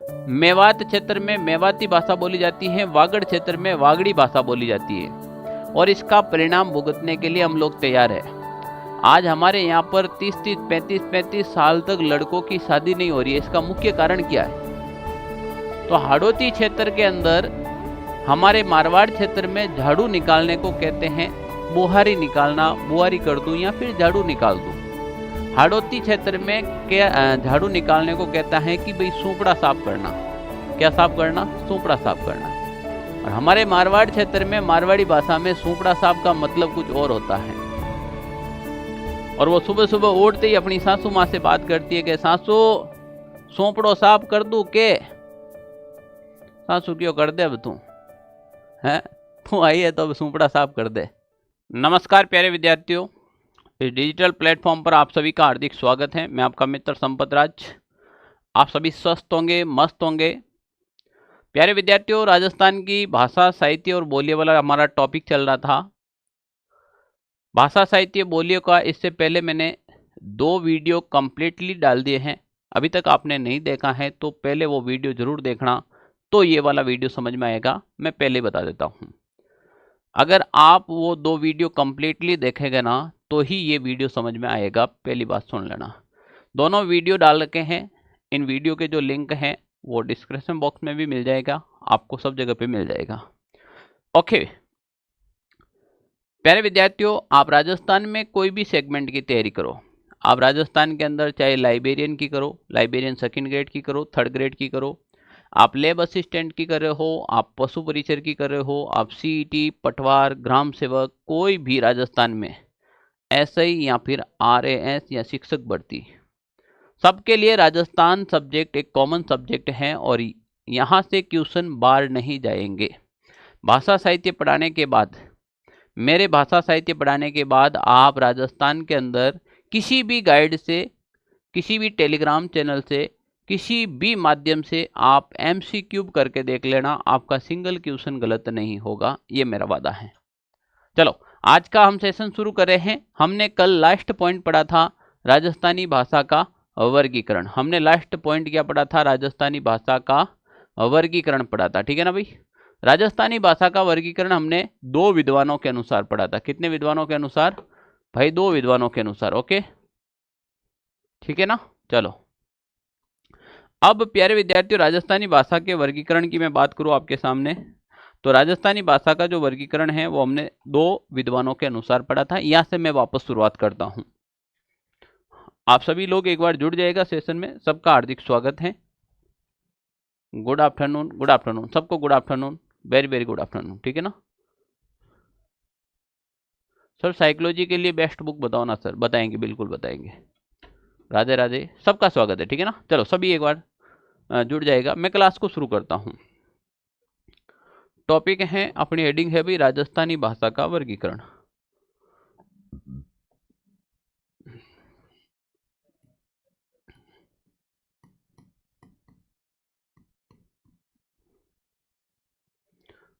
मेवात क्षेत्र में मेवाती भाषा बोली जाती है, वागड़ क्षेत्र में वागड़ी भाषा बोली जाती है और इसका परिणाम भुगतने के लिए हम लोग तैयार हैं। आज हमारे यहाँ पर 30-30, 35-35 साल तक लड़कों की शादी नहीं हो रही है। इसका मुख्य कारण क्या है? तो हाड़ौती क्षेत्र के अंदर हमारे मारवाड़ क्षेत्र में झाड़ू निकालने को कहते हैं बुहारी निकालना, बुहारी कर दूं या फिर झाड़ू निकाल दूं। हाड़ौती क्षेत्र में क्या झाड़ू निकालने को कहता है कि भाई सूपड़ा साफ करना। क्या साफ करना? सूपड़ा साफ करना। और हमारे मारवाड़ क्षेत्र में मारवाड़ी भाषा में सूपड़ा साफ का मतलब कुछ और होता है। और वो सुबह सुबह उठते ही अपनी सासू माँ से बात करती है कि सासू सूपड़ो साफ कर दूं के? सासू क्यों कर दे अब तू है, तू आई है तो अब सूपड़ा साफ कर दे। नमस्कार प्यारे विद्यार्थियों, इस डिजिटल प्लेटफॉर्म पर आप सभी का हार्दिक स्वागत है। मैं आपका मित्र संपत राज। आप सभी स्वस्थ होंगे, मस्त होंगे। प्यारे विद्यार्थियों, राजस्थान की भाषा, साहित्य और बोलियों वाला हमारा टॉपिक चल रहा था। भाषा, साहित्य, बोलियों का इससे पहले मैंने 2 वीडियो कंप्लीटली डाल दिए हैं। अभी तक आपने नहीं देखा है तो पहले वो वीडियो जरूर देखना, तो ये वाला वीडियो समझ में आएगा। मैं पहले बता देता हूँ, अगर आप वो 2 वीडियो कंप्लीटली देखेंगे ना तो ही ये वीडियो समझ में आएगा। पहली बात सुन लेना। दोनों वीडियो डाल रखे हैं। इन वीडियो के जो लिंक हैं वो डिस्क्रिप्शन बॉक्स में भी मिल जाएगा, आपको सब जगह पे मिल जाएगा। ओके प्यारे विद्यार्थियों, आप राजस्थान में कोई भी सेगमेंट की तैयारी करो। आप राजस्थान के अंदर चाहे लाइब्रेरियन की करो, लाइब्रेरियन 2nd ग्रेड की करो, 3rd ग्रेड की करो, आप लेब असिस्टेंट की कर रहे हो, आप पशु परिचर की कर रहे हो, आप सीईटी, पटवार, ग्राम सेवक, कोई भी राजस्थान में एसआई या फिर आरएएस या शिक्षक भर्ती, सबके लिए राजस्थान सब्जेक्ट एक कॉमन सब्जेक्ट है और यहाँ से क्वेश्चन बाहर नहीं जाएंगे। भाषा साहित्य पढ़ाने के बाद, मेरे भाषा साहित्य पढ़ाने के बाद आप राजस्थान के अंदर किसी भी गाइड से, किसी भी टेलीग्राम चैनल से, किसी भी माध्यम से आप MCQ करके देख लेना, आपका सिंगल क्वेश्चन गलत नहीं होगा, ये मेरा वादा है। चलो आज का हम सेशन शुरू कर रहे हैं। हमने कल लास्ट पॉइंट पढ़ा था राजस्थानी भाषा का वर्गीकरण। हमने लास्ट पॉइंट क्या पढ़ा था? राजस्थानी भाषा का वर्गीकरण पढ़ा था, ठीक है ना भाई। राजस्थानी भाषा का वर्गीकरण हमने 2 विद्वानों के अनुसार पढ़ा था। कितने विद्वानों के अनुसार भाई? 2 विद्वानों के अनुसार। ओके ठीक है ना। चलो अब प्यारे विद्यार्थियों, राजस्थानी भाषा के वर्गीकरण की मैं बात करूं आपके सामने, तो राजस्थानी भाषा का जो वर्गीकरण है वो हमने 2 विद्वानों के अनुसार पढ़ा था। यहां से मैं वापस शुरुआत करता हूं। आप सभी लोग एक बार जुड़ जाएगा सेशन में। सबका हार्दिक स्वागत है। गुड आफ्टरनून, गुड आफ्टरनून सबको, good afternoon, very very good afternoon, ठीक है ना। सर साइकोलॉजी के लिए बेस्ट बुक बताओ ना सर। बताएंगे, बिल्कुल बताएंगे। राधे राधे, सबका स्वागत है, ठीक है ना। चलो सभी एक बार जुड़ जाएगा। मैं क्लास को शुरू करता हूं। टॉपिक है, अपनी हेडिंग है भी राजस्थानी भाषा का वर्गीकरण।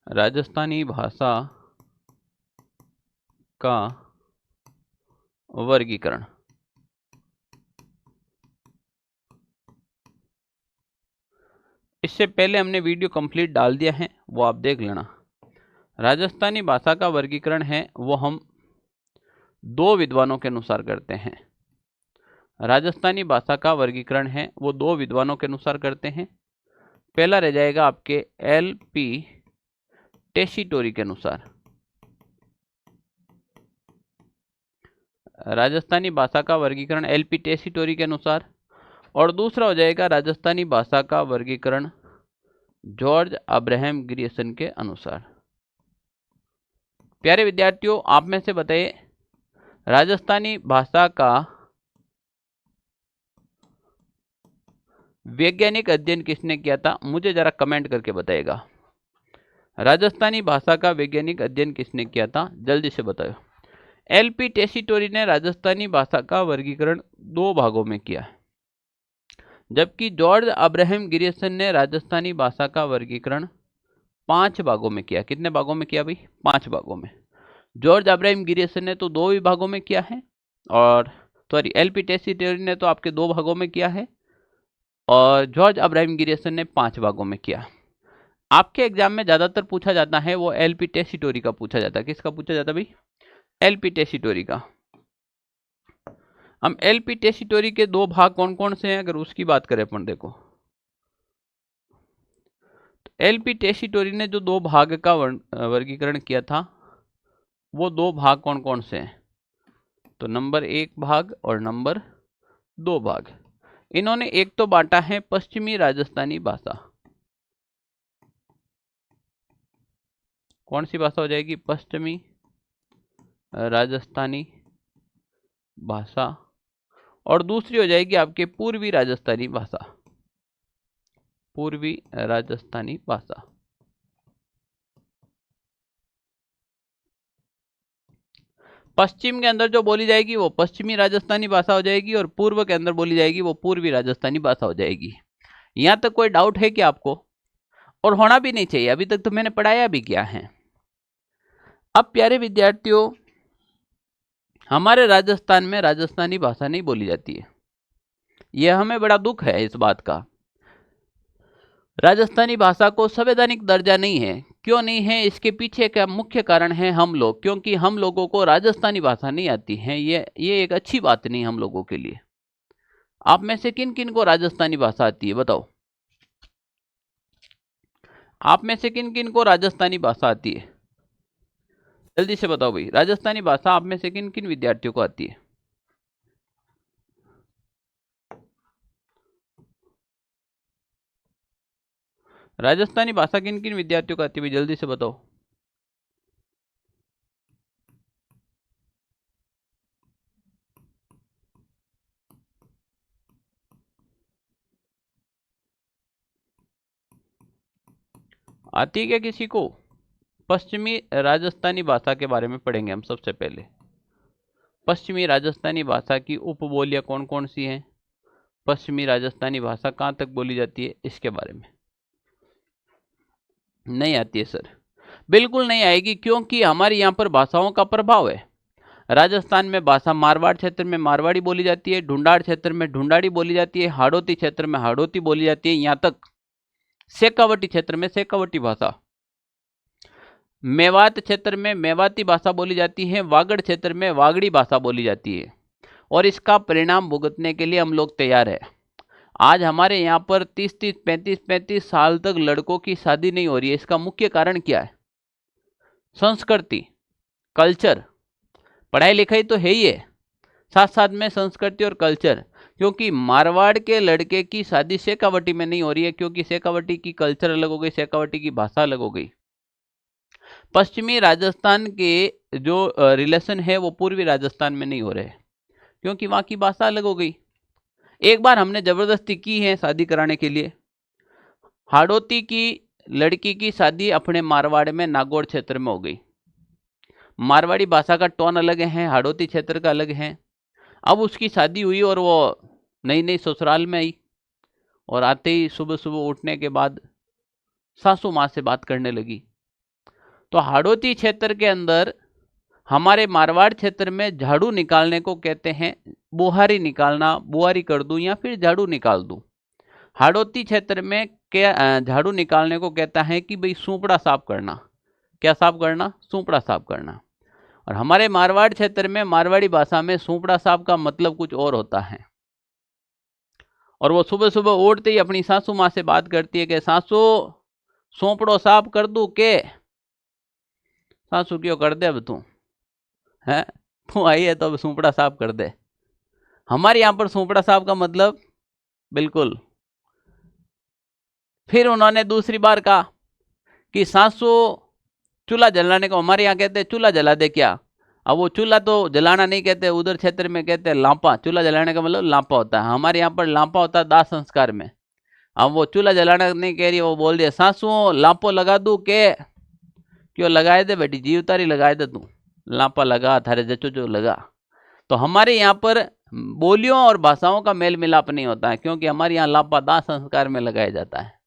राजस्थानी भाषा का वर्गीकरण। इससे पहले हमने वीडियो कंप्लीट डाल दिया है, वो आप देख लेना। राजस्थानी भाषा का वर्गीकरण है वो हम 2 विद्वानों के अनुसार करते हैं। राजस्थानी भाषा का वर्गीकरण है वो 2 विद्वानों के अनुसार करते हैं। पहला रह जाएगा आपके LP टेसीटोरी के अनुसार। राजस्थानी भाषा का वर्गीकरण LP टेसीटोरी के अनुसार। और दूसरा हो जाएगा राजस्थानी भाषा का वर्गीकरण जॉर्ज अब्राहम ग्रियर्सन के अनुसार। प्यारे विद्यार्थियों, आप में से बताइए, राजस्थानी भाषा का वैज्ञानिक अध्ययन किसने किया था? मुझे जरा कमेंट करके बताइएगा। राजस्थानी भाषा का वैज्ञानिक अध्ययन किसने किया था? जल्दी से बताओ। LP टेसीटोरी ने राजस्थानी भाषा का वर्गीकरण 2 भागों में किया, जबकि जॉर्ज अब्राहम ग्रियर्सन ने राजस्थानी भाषा का वर्गीकरण 5 भागों में किया। कितने भागों में किया भाई? 5 भागों में। जॉर्ज अब्राहम ग्रियर्सन ने तो 2 विभागों में किया है, और सॉरी LP टेसीटोरी ने तो आपके 2 भागों में किया है। और जॉर्ज अब्राहम गिरिसन ने 5 भागों में किया। आपके एग्जाम में ज्यादातर पूछा जाता है वो एलपी टेसीटोरी का पूछा जाता है। किसका पूछा जाता है भाई? एलपी टेसीटोरी का। हम एलपी टेसीटोरी के 2 भाग कौन कौन से हैं अगर उसकी बात करें अपन, देखो एलपी टेसीटोरी ने जो 2 भाग का वर्गीकरण किया था वो 2 भाग कौन कौन से हैं? तो नंबर 1 भाग और नंबर 2 भाग। इन्होंने एक तो बांटा है पश्चिमी राजस्थानी भाषा। कौन सी भाषा हो जाएगी? पश्चिमी राजस्थानी भाषा। और दूसरी हो जाएगी आपके पूर्वी राजस्थानी भाषा। पूर्वी राजस्थानी भाषा। पश्चिम के अंदर जो बोली जाएगी वो पश्चिमी राजस्थानी भाषा हो जाएगी और पूर्व के अंदर बोली जाएगी वो पूर्वी राजस्थानी भाषा हो जाएगी। यहां तक कोई डाउट है कि आपको? और होना भी नहीं चाहिए, अभी तक तो मैंने पढ़ाया भी क्या है। अब प्यारे विद्यार्थियों, हमारे राजस्थान में राजस्थानी भाषा नहीं बोली जाती है। यह हमें बड़ा दुख है इस बात का। राजस्थानी भाषा को संवैधानिक दर्जा नहीं है। क्यों नहीं है? इसके पीछे का मुख्य कारण है हम लोग, क्योंकि हम लोगों को राजस्थानी भाषा नहीं आती है। ये एक अच्छी बात नहीं हम लोगों के लिए। आप में से किन किन को राजस्थानी भाषा आती है बताओ? आप में से किन किन को राजस्थानी भाषा आती है? जल्दी से बताओ भाई, राजस्थानी भाषा आप में से किन किन विद्यार्थियों को आती है? राजस्थानी भाषा किन किन विद्यार्थियों को आती है भाई? जल्दी से बताओ। आती है क्या किसी को? पश्चिमी राजस्थानी भाषा के बारे में पढ़ेंगे हम सबसे पहले। पश्चिमी राजस्थानी भाषा की उपबोलियां कौन कौन सी हैं, पश्चिमी राजस्थानी भाषा कहाँ तक बोली जाती है, इसके बारे में। नहीं आती है सर? बिल्कुल नहीं आएगी, क्योंकि हमारे यहाँ पर भाषाओं का प्रभाव है। राजस्थान में भाषा मारवाड़ क्षेत्र में मारवाड़ी बोली जाती है, ढूंढाड़ क्षेत्र में ढूंढाड़ी बोली जाती है, हाड़ौती क्षेत्र में हाड़ौती बोली जाती है, यहाँ तक शेखावटी क्षेत्र में शेखावटी भाषा। मेवात क्षेत्र में मेवाती भाषा बोली जाती है, वागड़ क्षेत्र में वागड़ी भाषा बोली जाती है। और इसका परिणाम भुगतने के लिए हम लोग तैयार है। आज हमारे यहाँ पर 30-30, 35-35 साल तक लड़कों की शादी नहीं हो रही है। इसका मुख्य कारण क्या है? संस्कृति, कल्चर। पढ़ाई लिखाई तो है ही है, साथ साथ में संस्कृति और कल्चर। क्योंकि मारवाड़ के लड़के की शादी शेखावटी में नहीं हो रही है, क्योंकि शेखावटी की कल्चर अलग हो गई, शेखावटी की भाषा अलग हो गई। पश्चिमी राजस्थान के जो रिलेशन है वो पूर्वी राजस्थान में नहीं हो रहे, क्योंकि वहाँ की भाषा अलग हो गई। एक बार हमने जबरदस्ती की है शादी कराने के लिए। हाड़ौती की लड़की की शादी अपने मारवाड़ में नागौर क्षेत्र में हो गई। मारवाड़ी भाषा का टोन अलग है, हाड़ौती क्षेत्र का अलग है। अब उसकी शादी हुई और वो नई नई ससुराल में आई और आते ही सुबह सुबह उठने के बाद सासू माँ से बात करने लगी। तो हाड़ौती क्षेत्र के अंदर हमारे मारवाड़ क्षेत्र में झाड़ू निकालने को कहते हैं बुहारी निकालना, बुहारी कर दूं या फिर झाड़ू निकाल दूं। हाड़ौती क्षेत्र में क्या झाड़ू निकालने को कहता है कि भाई सूपड़ा साफ करना। क्या साफ करना? सूपड़ा साफ करना। और हमारे मारवाड़ क्षेत्र में मारवाड़ी भाषा में सूपड़ा साफ का मतलब कुछ और होता है। और वो सुबह सुबह उठते ही अपनी सासू माँ से बात करती है कि सासू सूपड़ो साफ कर दूं के? सासू क्यों कर दे अब तू है, तू आई है तो अब सूपड़ा साफ कर दे। हमारे यहाँ पर सूपड़ा साफ का मतलब बिल्कुल। फिर उन्होंने दूसरी बार कहा कि सासू चूल्हा जलाने को, हमारे यहाँ कहते हैं चूल्हा जला दे क्या। अब वो चूल्हा तो जलाना नहीं कहते, उधर क्षेत्र में कहते हैं लांपा। चूल्हा जलाने का मतलब लांपा होता है, हमारे यहाँ पर लांपा होता है दाह संस्कार में। अब वो चूल्हा जलाना नहीं कह रही, वो बोल दिया सासू लांपो लगा दूं के? क्यों लगाए दे बेटी, जीव तारी लगाए दे, तू लांपा लगा, थारे जचो जो लगा। तो हमारे यहाँ पर बोलियों और भाषाओं का मेल मिलाप नहीं होता है, क्योंकि हमारे यहाँ लांपा दाह संस्कार में लगाया जाता है।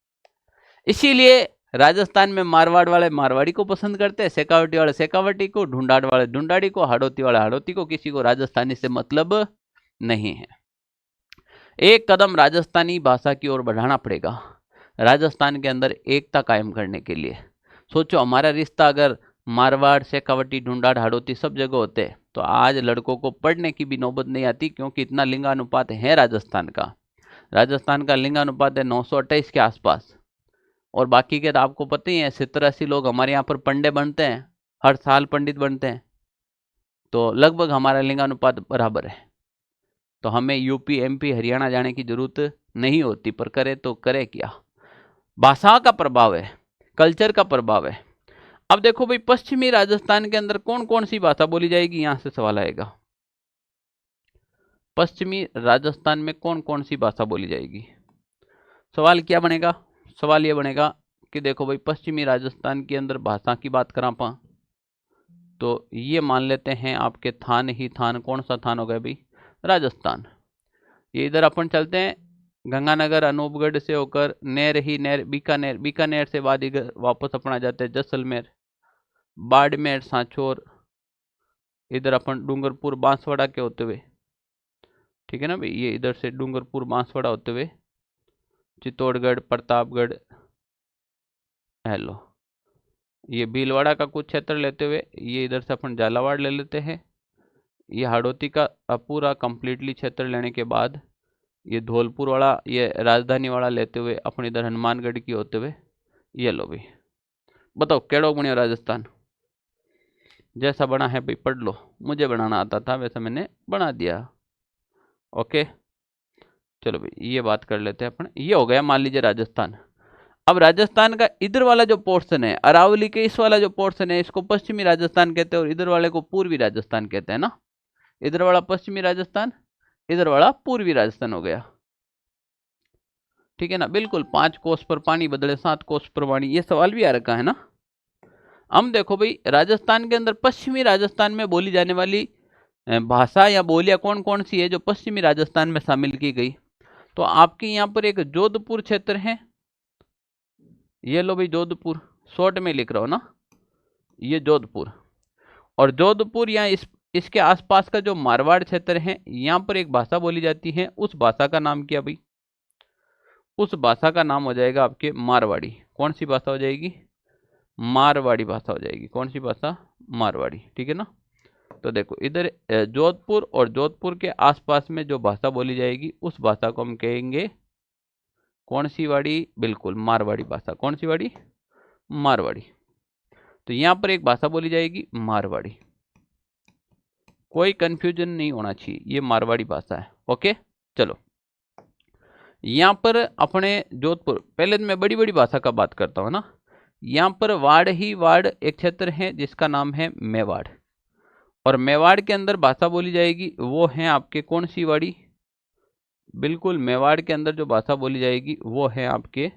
इसीलिए राजस्थान में मारवाड़ वाले मारवाड़ी को पसंद करते हैं, शेखावटी वाले शेखावटी को, ढूंढाड़ वाले ढूंढाड़ी को, हाड़ौती वाले हाड़ौती को। किसी को राजस्थानी से मतलब नहीं है। एक कदम राजस्थानी भाषा की ओर बढ़ाना पड़ेगा राजस्थान के अंदर एकता कायम करने के लिए। सोचो हमारा रिश्ता अगर मारवाड़, शेखावटी, ढूंढाड़, हाड़ौती सब जगह होते तो आज लड़कों को पढ़ने की भी नौबत नहीं आती, क्योंकि इतना लिंगानुपात है राजस्थान का। राजस्थान का लिंगानुपात है 928 के आसपास। और बाकी के तो आपको पता ही है, 70-80 लोग हमारे यहाँ पर पंडे बनते हैं, हर साल पंडित बनते हैं, तो लगभग हमारा लिंगानुपात बराबर है। तो हमें यूपी, एमपी, हरियाणा जाने की जरूरत नहीं होती, पर करे तो करे क्या। भाषा का प्रभाव है, कल्चर का प्रभाव है। अब देखो भाई, पश्चिमी राजस्थान के अंदर कौन कौन सी भाषा बोली जाएगी, यहां से सवाल आएगा। पश्चिमी राजस्थान में कौन कौन सी भाषा बोली जाएगी। सवाल क्या बनेगा, सवाल ये बनेगा कि देखो भाई, पश्चिमी राजस्थान के अंदर भाषा की बात करा पा तो ये मान लेते हैं आपके थान ही थान। कौन सा थान हो गया भाई, राजस्थान। ये इधर अपन चलते हैं गंगानगर, अनूपगढ़ से होकर नेर ही नेर, बीकानेर, बीकानेर से बाद इधर वापस अपना जाते हैं जैसलमेर, बाड़मेर, सांचौर, इधर अपन डूंगरपुर, बांसवाड़ा के होते हुए, ठीक है ना भाई, ये इधर से डूंगरपुर, बांसवाड़ा होते हुए चित्तौड़गढ़, प्रतापगढ़, हेलो, ये भीलवाड़ा का कुछ क्षेत्र लेते हुए ये इधर से अपन झालावाड़ ले लेते हैं। ये हाड़ौती का पूरा कंप्लीटली क्षेत्र लेने के बाद ये धौलपुर वाला, ये राजधानी वाला लेते हुए अपन इधर हनुमानगढ़ की होते हुए, ये लो भाई। बताओ केड़ो बनियो राजस्थान। जैसा बना है भाई पढ़ लो, मुझे बनाना आता था वैसे मैंने बना दिया। ओके चलो भाई, ये बात कर लेते हैं अपन। ये हो गया मान लीजिए राजस्थान। अब राजस्थान का इधर वाला जो पोर्शन है, अरावली के इस वाला जो पोर्शन है, इसको पश्चिमी राजस्थान कहते हैं, और इधर वाले को पूर्वी राजस्थान कहते हैं ना। इधर वाला पश्चिमी राजस्थान, इधर वाला पूर्वी राजस्थान हो गया, ठीक है ना। बिल्कुल, 5 कोस पर पानी बदले 7 कोस पर वाणी, ये सवाल भी आ रखा है ना। हम देखो भाई, राजस्थान के अंदर पश्चिमी राजस्थान में बोली जाने वाली भाषा या बोलियां कौन कौन सी है जो पश्चिमी राजस्थान में शामिल की गई। तो आपके यहाँ पर एक जोधपुर क्षेत्र है, ये लो भाई जोधपुर, शॉर्ट में लिख रहा हो ना, ये जोधपुर। और जोधपुर या इसके आसपास का जो मारवाड़ क्षेत्र है, यहाँ पर एक भाषा बोली जाती है। उस भाषा का नाम क्या भाई, उस भाषा का नाम हो जाएगा आपके मारवाड़ी। कौन सी भाषा हो जाएगी, मारवाड़ी भाषा हो जाएगी। कौन सी भाषा, मारवाड़ी, ठीक है ना। तो देखो इधर जोधपुर और जोधपुर के आसपास में जो भाषा बोली जाएगी उस भाषा को हम कहेंगे कौन सी वाड़ी, बिल्कुल मारवाड़ी भाषा। कौन सी वाड़ी, मारवाड़ी। तो यहां पर एक भाषा बोली जाएगी मारवाड़ी, कोई कंफ्यूजन नहीं होना चाहिए, ये मारवाड़ी भाषा है। ओके चलो, यहां पर अपने जोधपुर, पहले तो मैं बड़ी बड़ी भाषा का बात करता हूं ना। यहां पर वाड़ ही वाड़ एक क्षेत्र है जिसका नाम है मेवाड़, और मेवाड़ के अंदर भाषा बोली जाएगी वो है आपके कौन सी वाड़ी, बिल्कुल मेवाड़ के अंदर जो भाषा बोली जाएगी वो है आपके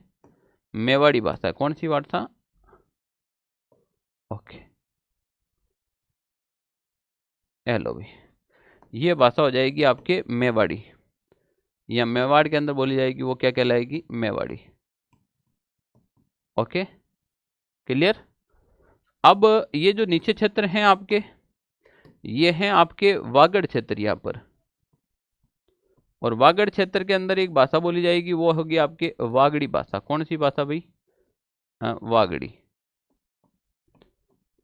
मेवाड़ी भाषा। कौन सी भाषा, ओके हेलो भाई, ये भाषा हो जाएगी आपके मेवाड़ी, या मेवाड़ के अंदर बोली जाएगी वो क्या कहलाएगी, मेवाड़ी। Okay clear. अब ये जो नीचे क्षेत्र हैं आपके, ये हैं आपके वागड़ क्षेत्र यहाँ पर, और वागड़ क्षेत्र के अंदर एक भाषा बोली जाएगी वो होगी आपके वागड़ी भाषा। कौन सी भाषा भाई, वागड़ी,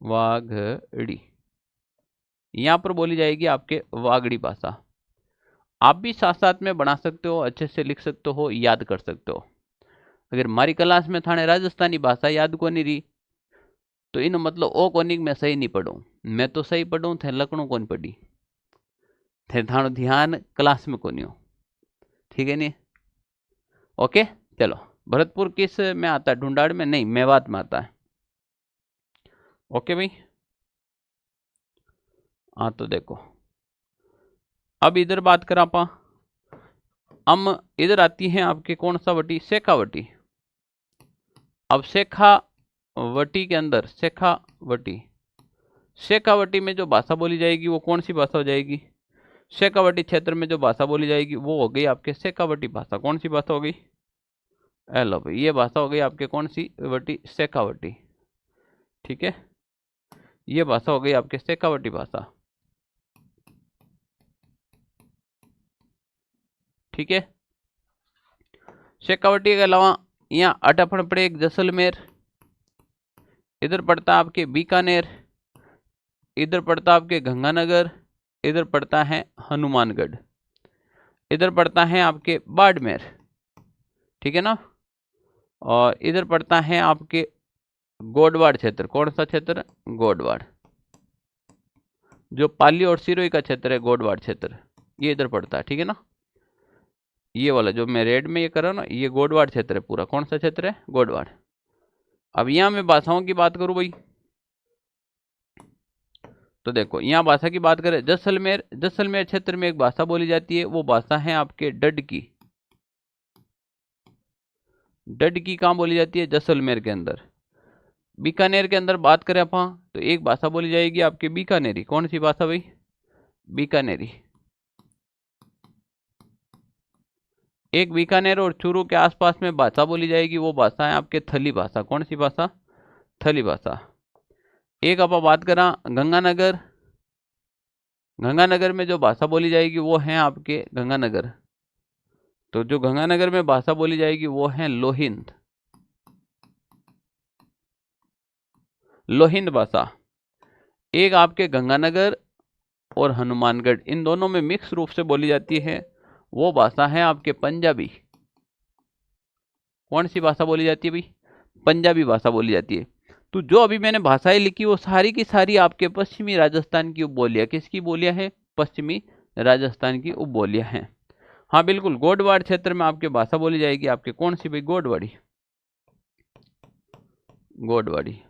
वागड़ी, यहां पर बोली जाएगी आपके वागड़ी भाषा। आप भी साथ साथ में बना सकते हो, अच्छे से लिख सकते हो, याद कर सकते हो। अगर हमारी क्लास में थाने राजस्थानी भाषा याद को नहीं रही तो इन मतलब ओ कोनिक मैं सही नहीं पढ़ूं, मैं तो सही पढ़ूं थे लकड़ों कौन पढ़ी थे, थानो ध्यान क्लास में कोनी हो, ठीक है नहीं। ओके चलो, भरतपुर किस में आता है, ढूंढाड़ में नहीं, मेवात में आता है। ओके भाई, हाँ तो देखो अब इधर बात करा पा, हम इधर आती हैं आपके कौन सा वटी, शेखावटी। अब शेखावटी के अंदर, शेखावटी, शेखावटी में जो भाषा बोली जाएगी वो कौन सी भाषा हो जाएगी, शेखावटी क्षेत्र में जो भाषा बोली जाएगी वो हो गई आपके शेखावटी भाषा। कौन सी भाषा हो गई, हेलो भाई, ये भाषा हो गई आपके कौन सी वटी, शेखावटी, ठीक है। ये भाषा हो गई आपके शेखावटी भाषा, ठीक है। शेखावटी के अलावा यहाँ अटाफण पड़े एक जैसलमेर, इधर पड़ता है आपके बीकानेर, इधर पड़ता है आपके गंगानगर, इधर पड़ता है हनुमानगढ़, इधर पड़ता है आपके बाड़मेर, ठीक है ना। और इधर पड़ता है आपके गोडवाड़ क्षेत्र। कौन सा क्षेत्र? गोडवाड़। जो पाली और सिरोही का क्षेत्र है, गोडवाड़ क्षेत्र, ये इधर पड़ता है, ठीक है ना। ये वाला जो मैं रेड में ये कर रहा हूं ना, ये गोडवाड़ क्षेत्र है पूरा। कौन सा क्षेत्र है? गोडवाड़। अब यहां मैं भाषाओं की बात करूं भाई, तो देखो यहाँ भाषा की बात करें, जैसलमेर, जैसलमेर क्षेत्र में एक भाषा बोली जाती है, वो भाषा है आपके डडकी। डडकी कहाँ बोली जाती है? जैसलमेर के अंदर। बीकानेर के अंदर बात करें अपन, तो एक भाषा बोली जाएगी आपके बीकानेरी। कौन सी भाषा भाई? बीकानेरी। एक बीकानेर और चूरू के आसपास में भाषा बोली जाएगी, वो भाषा है आपके थली भाषा। कौन सी भाषा? थली भाषा। एक अपन बात करा गंगानगर, गंगानगर में जो भाषा बोली जाएगी वो है आपके गंगानगर। तो जो गंगानगर में भाषा बोली जाएगी वो है लोहिंद, लोहिंद भाषा। एक आपके गंगानगर और हनुमानगढ़, इन दोनों में मिक्स रूप से बोली जाती है, वो भाषा है आपके पंजाबी। कौन सी भाषा बोली जाती है भाई? पंजाबी भाषा बोली जाती है। तो जो अभी मैंने भाषाएं लिखी वो सारी की सारी आपके पश्चिमी राजस्थान की उपबोलियां। किसकी बोलियां हैं? पश्चिमी राजस्थान की उपबोलियां हैं। हाँ बिल्कुल, गोडवाड़ क्षेत्र में आपके भाषा बोली जाएगी आपके कौन सी भाई? गोडवाड़ी। गोडवाड़ी।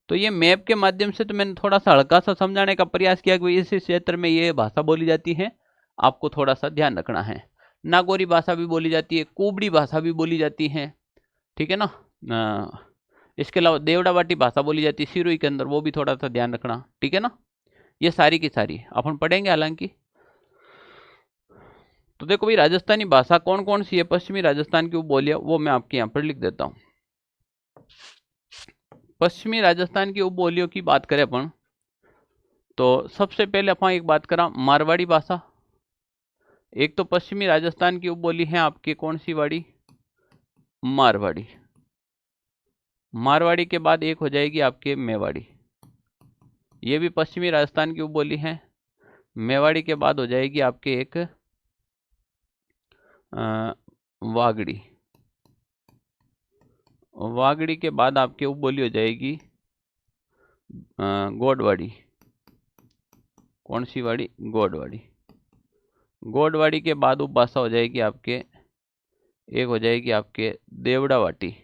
तो ये मैप के माध्यम से तो मैंने थोड़ा सा हल्का सा समझाने का प्रयास किया कि इस क्षेत्र में ये भाषा बोली जाती है, आपको थोड़ा सा ध्यान रखना है। नागौरी भाषा भी बोली जाती है, कुबड़ी भाषा भी बोली जाती है, ठीक है ना। इसके अलावा देवड़ावाटी भाषा बोली जाती है सिरोही के अंदर, वो भी थोड़ा सा ध्यान रखना, ठीक है ना। ये सारी की सारी अपन पढ़ेंगे हालांकि। तो देखो भाई, राजस्थानी भाषा कौन कौन सी है, पश्चिमी राजस्थान की उपबोलियां, वो मैं आपके यहाँ पर लिख देता हूँ। पश्चिमी राजस्थान की उपबोलियों की बात करें अपन, तो सबसे पहले अपन एक बात करा मारवाड़ी भाषा। एक तो पश्चिमी राजस्थान की उपबोली है आपकी कौन सी वाड़ी? मारवाड़ी। मारवाड़ी के बाद एक हो जाएगी आपके मेवाड़ी, ये भी पश्चिमी राजस्थान की उपबोली है। मेवाड़ी के बाद हो जाएगी आपके एक वागड़ी। वागड़ी के बाद आपके उपबोली हो जाएगी गोडवाड़ी। कौन सी वाड़ी? गोडवाड़ी। गोडवाड़ी के बाद उपभाषा हो जाएगी आपके, एक हो जाएगी आपके देवड़ावाटी।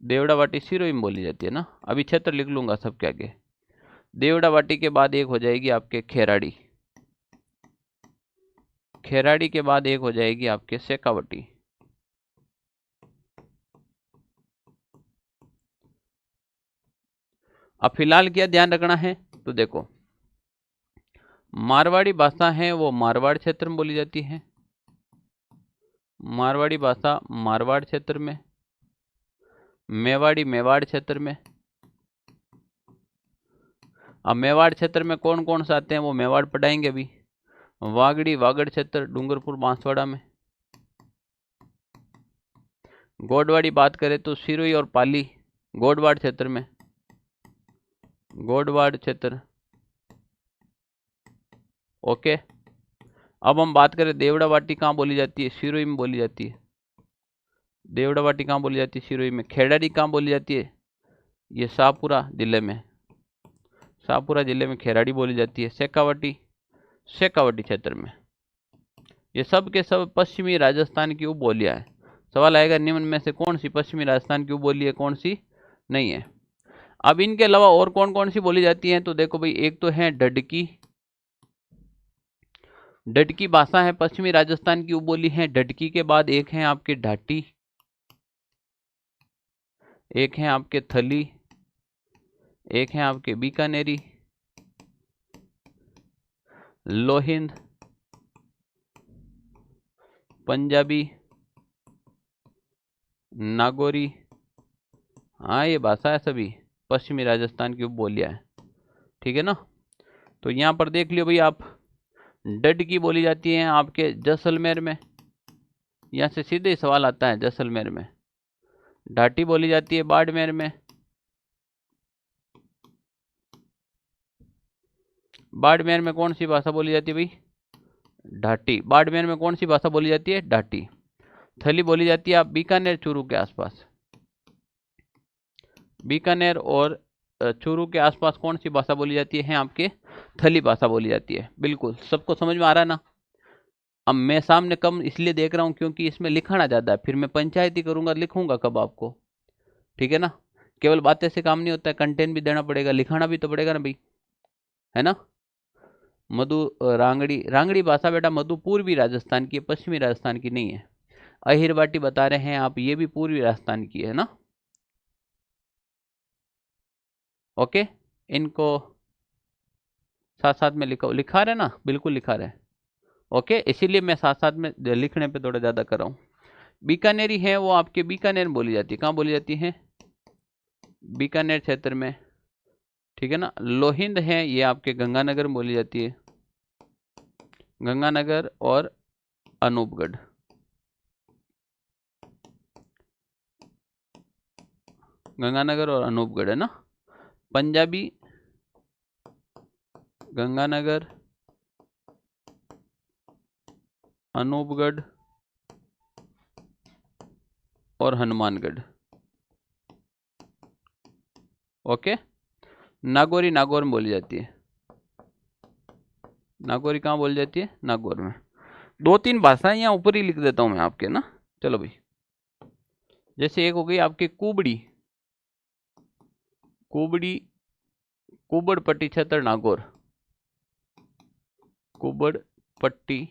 देवड़ावाटी सिरोही में बोली जाती है ना, अभी क्षेत्र लिख लूंगा सबके आगे। देवड़ावाटी के बाद एक हो जाएगी आपके खेराड़ी। खेराड़ी के बाद एक हो जाएगी आपके शेखावटी। अब फिलहाल क्या ध्यान रखना है, तो देखो मारवाड़ी भाषा है वो मारवाड़ क्षेत्र में बोली जाती है। मारवाड़ी भाषा मारवाड़ क्षेत्र में। मेवाड़ी मेवाड़ क्षेत्र में। अब मेवाड़ क्षेत्र में कौन कौन से आते हैं वो मेवाड़ पढ़ाएंगे अभी। वागड़ी वागड़ क्षेत्र डूंगरपुर बांसवाड़ा में। गोडवाड़ी बात करें तो सिरोही और पाली गोडवाड़ क्षेत्र में। गोडवाड़ क्षेत्र, ओके। अब हम बात करें देवड़ावाटी कहाँ बोली जाती है? सिरोही में बोली जाती है। देवड़ावाटी कहाँ बोली जाती है? सिरोही में। खेड़ाड़ी कहाँ बोली जाती है? ये शाहपुरा जिले में। शाहपुरा जिले में खेराड़ी बोली जाती है। शेखावटी, शेखावटी क्षेत्र में। ये सब के सब पश्चिमी राजस्थान की उपबोलियां है। सवाल आएगा निम्न में से कौन सी पश्चिमी राजस्थान की उपबोली है, कौन सी नहीं है। अब इनके अलावा और कौन कौन सी बोली जाती है, तो देखो भाई, एक तो है डडकी। डडकी भाषा है पश्चिमी राजस्थान की उपबोली है। डडकी के बाद एक है आपके ढाटी, एक है आपके थली, एक है आपके बीकानेरी, लोहिंद, पंजाबी, नागौरी। हाँ ये भाषा है सभी पश्चिमी राजस्थान की उपबोलियां है, ठीक है ना। तो यहाँ पर देख लियो भाई आप, डडकी बोली जाती है आपके जैसलमेर में, यहाँ से सीधे ही सवाल आता है जैसलमेर में। ढाटी बोली जाती है बाड़मेर में। बाड़मेर में कौन सी भाषा बोली जाती है भाई? ढाटी। बाड़मेर में कौन सी भाषा बोली जाती है? ढाटी। थली बोली जाती है आप बीकानेर चूरू के आसपास। बीकानेर और चूरू के आसपास कौन सी भाषा बोली जाती है आपके? थली भाषा बोली जाती है। बिल्कुल, सबको समझ में आ रहा है ना? अब मैं सामने कम इसलिए देख रहा हूं क्योंकि इसमें लिखाना ज्यादा है, फिर मैं पंचायती करूंगा, लिखूंगा कब आपको? ठीक है ना? केवल बातें से काम नहीं होता है, कंटेंट भी देना पड़ेगा, लिखाना भी तो पड़ेगा ना भाई, है ना? मधु रांगड़ी, रांगड़ी भाषा बेटा मधु पूर्वी राजस्थान की है, पश्चिमी राजस्थान की नहीं है। अहिरवाटी बता रहे हैं आप, ये भी पूर्वी राजस्थान की है ना? ओके, इनको साथ साथ में लिखा रहे ना, बिल्कुल लिखा रहे। ओके, इसीलिए मैं साथ साथ में लिखने पे थोड़ा ज़्यादा कर रहा हूँ। बीकानेरी है वो आपके बीकानेर बोली जाती है। कहाँ बोली जाती है? बीकानेर क्षेत्र में। ठीक है ना? लोहिंद है ये आपके गंगानगर में बोली जाती है। गंगानगर और अनूपगढ़। गंगानगर और अनूपगढ़ है ना? पंजाबी, गंगानगर, अनूपगढ़ और हनुमानगढ़। ओके। नागौरी नागौर में बोली जाती है। नागौरी कहाँ बोली जाती है? नागौर में। दो तीन भाषाएं यहाँ ऊपर ही लिख देता हूँ मैं आपके ना। चलो भाई, जैसे एक हो गई आपकी कुबड़ी। कुबड़ी, कुबड़पट्टी क्षेत्र नागौर। कुबड़पट्टी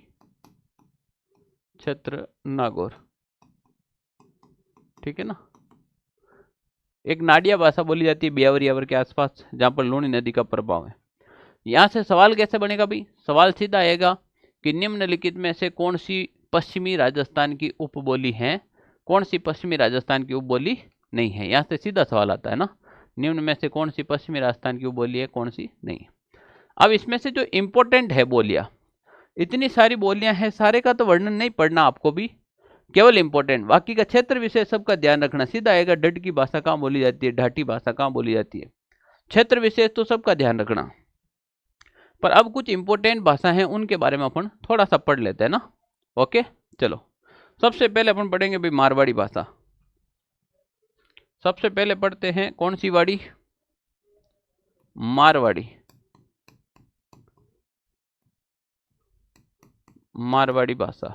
क्षेत्र नागौर। ठीक है ना? एक नाडिया भाषा बोली जाती है ब्यावरियावर के आसपास, जहां पर लूणी नदी का प्रभाव है। यहां से सवाल कैसे बनेगा भाई? सवाल सीधा आएगा कि निम्नलिखित में से कौन सी पश्चिमी राजस्थान की उपबोली है, कौन सी पश्चिमी राजस्थान की उपबोली नहीं है। यहां से सीधा सवाल आता है ना, निम्न में से कौन सी पश्चिमी राजस्थान की उपबोली है, कौन सी नहीं है। अब इसमें से जो इंपॉर्टेंट है बोलियां, इतनी सारी बोलियां हैं, सारे का तो वर्णन नहीं पढ़ना आपको भी, केवल इंपॉर्टेंट। बाकी का क्षेत्र विषय सबका ध्यान रखना। सीधा आएगा डड की भाषा कहाँ बोली जाती है, ढाटी भाषा कहाँ बोली जाती है, क्षेत्र विशेष तो सबका ध्यान रखना। पर अब कुछ इंपॉर्टेंट भाषा हैं, उनके बारे में अपन थोड़ा सा पढ़ लेते हैं ना। ओके, चलो सबसे पहले अपन पढ़ेंगे भाई मारवाड़ी भाषा। सबसे पहले पढ़ते हैं कौन सी वाड़ी? मारवाड़ी। मारवाड़ी भाषा।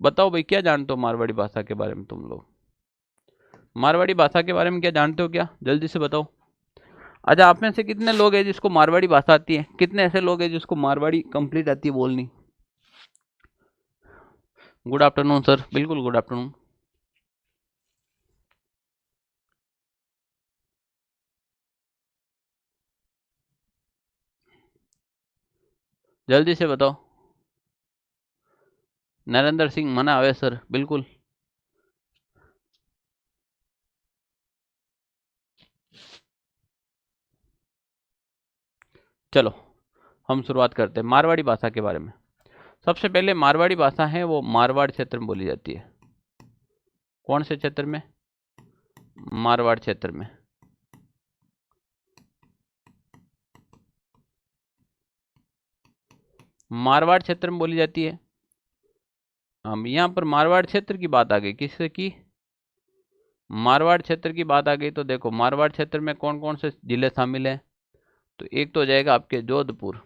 बताओ भाई क्या जानते हो मारवाड़ी भाषा के बारे में तुम लोग? मारवाड़ी भाषा के बारे में क्या जानते हो, क्या जल्दी से बताओ। अच्छा, आप में से कितने लोग हैं जिसको मारवाड़ी भाषा आती है? कितने ऐसे लोग हैं जिसको मारवाड़ी कंप्लीट आती है बोलनी? गुड आफ्टरनून सर, बिल्कुल गुड आफ्टरनून। जल्दी से बताओ। नरेंद्र सिंह मना आवे सर, बिल्कुल। चलो हम शुरुआत करते हैं मारवाड़ी भाषा के बारे में। सबसे पहले मारवाड़ी भाषा है वो मारवाड़ क्षेत्र में बोली जाती है। कौन से क्षेत्र में? मारवाड़ क्षेत्र में। मारवाड़ क्षेत्र में बोली जाती है। हम यहाँ पर मारवाड़ क्षेत्र की बात आ गई, किससे की? मारवाड़ क्षेत्र की बात आ गई तो देखो मारवाड़ क्षेत्र में कौन कौन से जिले शामिल हैं। तो एक तो हो जाएगा आपके जोधपुर,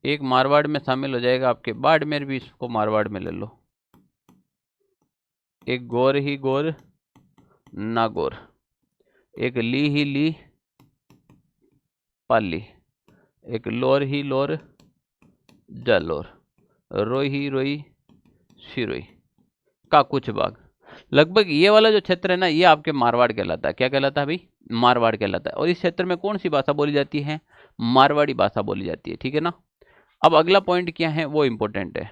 एक मारवाड़ में शामिल हो जाएगा आपके बाड़मेर, भी इसको मारवाड़ में ले लो। एक गौर ही गौर नागौर, एक ली ही ली पाली, एक लोर ही लोर जालोर, रोई ही रोई शिरोई का कुछ भाग। लगभग ये वाला जो क्षेत्र है ना, ये आपके मारवाड़ कहलाता है। क्या कहलाता है भाई? मारवाड़ कहलाता है। और इस क्षेत्र में कौन सी भाषा बोली जाती है? मारवाड़ी भाषा बोली जाती है। ठीक है ना? अब अगला पॉइंट क्या है वो इंपॉर्टेंट है।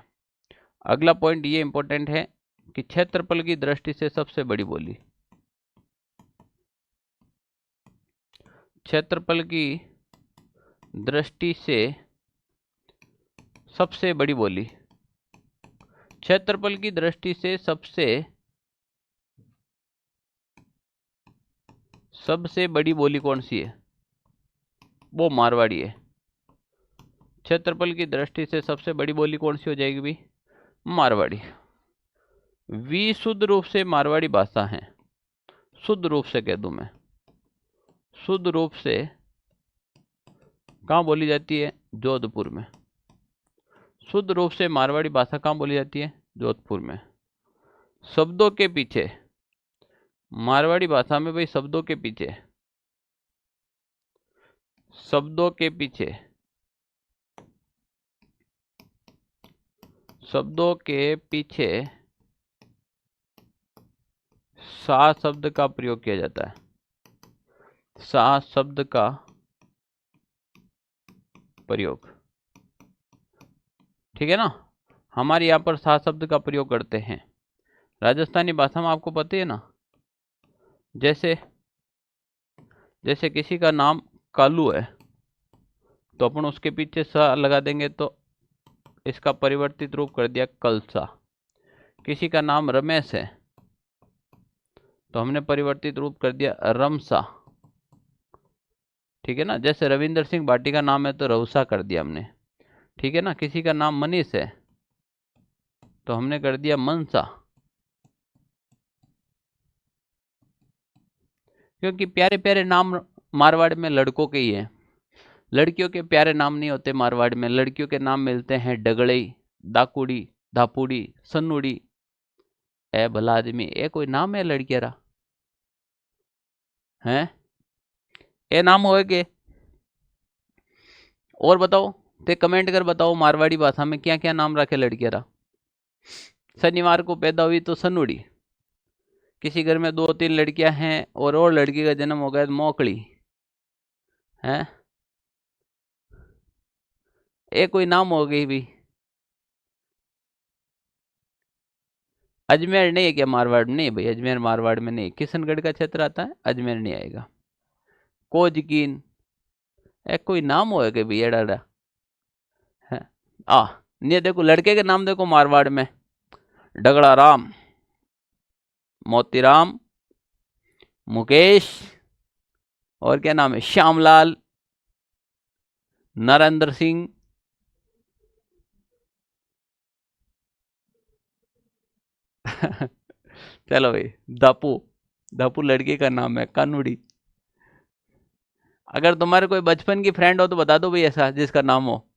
अगला पॉइंट ये इंपॉर्टेंट है कि क्षेत्रफल की दृष्टि से सबसे बड़ी बोली, क्षेत्रफल की दृष्टि से सबसे बड़ी बोली, क्षेत्रफल की दृष्टि से सबसे बड़ी बोली कौन सी है? वो मारवाड़ी है। क्षेत्रफल की दृष्टि से सबसे बड़ी बोली कौन सी हो जाएगी भी? मारवाड़ी। विशुद्ध रूप से मारवाड़ी भाषा है। शुद्ध रूप से कह दूं मैं, शुद्ध रूप से कहाँ बोली जाती है? जोधपुर में। शुद्ध रूप से मारवाड़ी भाषा कहाँ बोली जाती है? जोधपुर में। शब्दों के पीछे मारवाड़ी भाषा में भाई, शब्दों के पीछे सा शब्द का प्रयोग किया जाता है। सा शब्द का प्रयोग, ठीक है ना। हमारे यहाँ पर सा शब्द का प्रयोग करते हैं। राजस्थानी भाषा में आपको पता है ना, जैसे किसी का नाम कालू है तो अपन उसके पीछे सा लगा देंगे तो इसका परिवर्तित रूप कर दिया कलसा। किसी का नाम रमेश है तो हमने परिवर्तित रूप कर दिया रमसा, ठीक है ना। जैसे रविंद्र सिंह भाटी का नाम है तो रउसा कर दिया हमने, ठीक है ना। किसी का नाम मनीष है तो हमने कर दिया मनसा, क्योंकि प्यारे प्यारे नाम मारवाड़ में लड़कों के ही हैं। लड़कियों के प्यारे नाम नहीं होते मारवाड़ में। लड़कियों के नाम मिलते हैं डगड़ई, दाकुड़ी, धापुड़ी, सन्नुड़ी। ए भला आदमी, ए कोई नाम है लड़कियारा हैं? ए नाम होए के? और बताओ, ते कमेंट कर बताओ मारवाड़ी भाषा में क्या क्या नाम रखे लड़कियारा। शनिवार को पैदा हुई तो सन्नुड़ी। किसी घर में 2-3 लड़कियां हैं और लड़की का जन्म हो गया तो मोकड़ी है। एक कोई नाम हो गई भी। अजमेर नहीं है क्या मारवाड़? नहीं भाई, अजमेर मारवाड़ में नहीं। किशनगढ़ का क्षेत्र आता है, अजमेर नहीं आएगा। कोजकीन, एक कोई नाम होगा भैया डाला है। ये देखो लड़के के नाम देखो मारवाड़ में, डगड़ा राम, मोतीराम, मुकेश, और क्या नाम है, श्यामलाल, नरेंद्र सिंह। चलो भाई, दापू लड़के का नाम है। कानूड़ी। अगर तुम्हारे कोई बचपन की फ्रेंड हो तो बता दो भाई ऐसा जिसका नाम हो।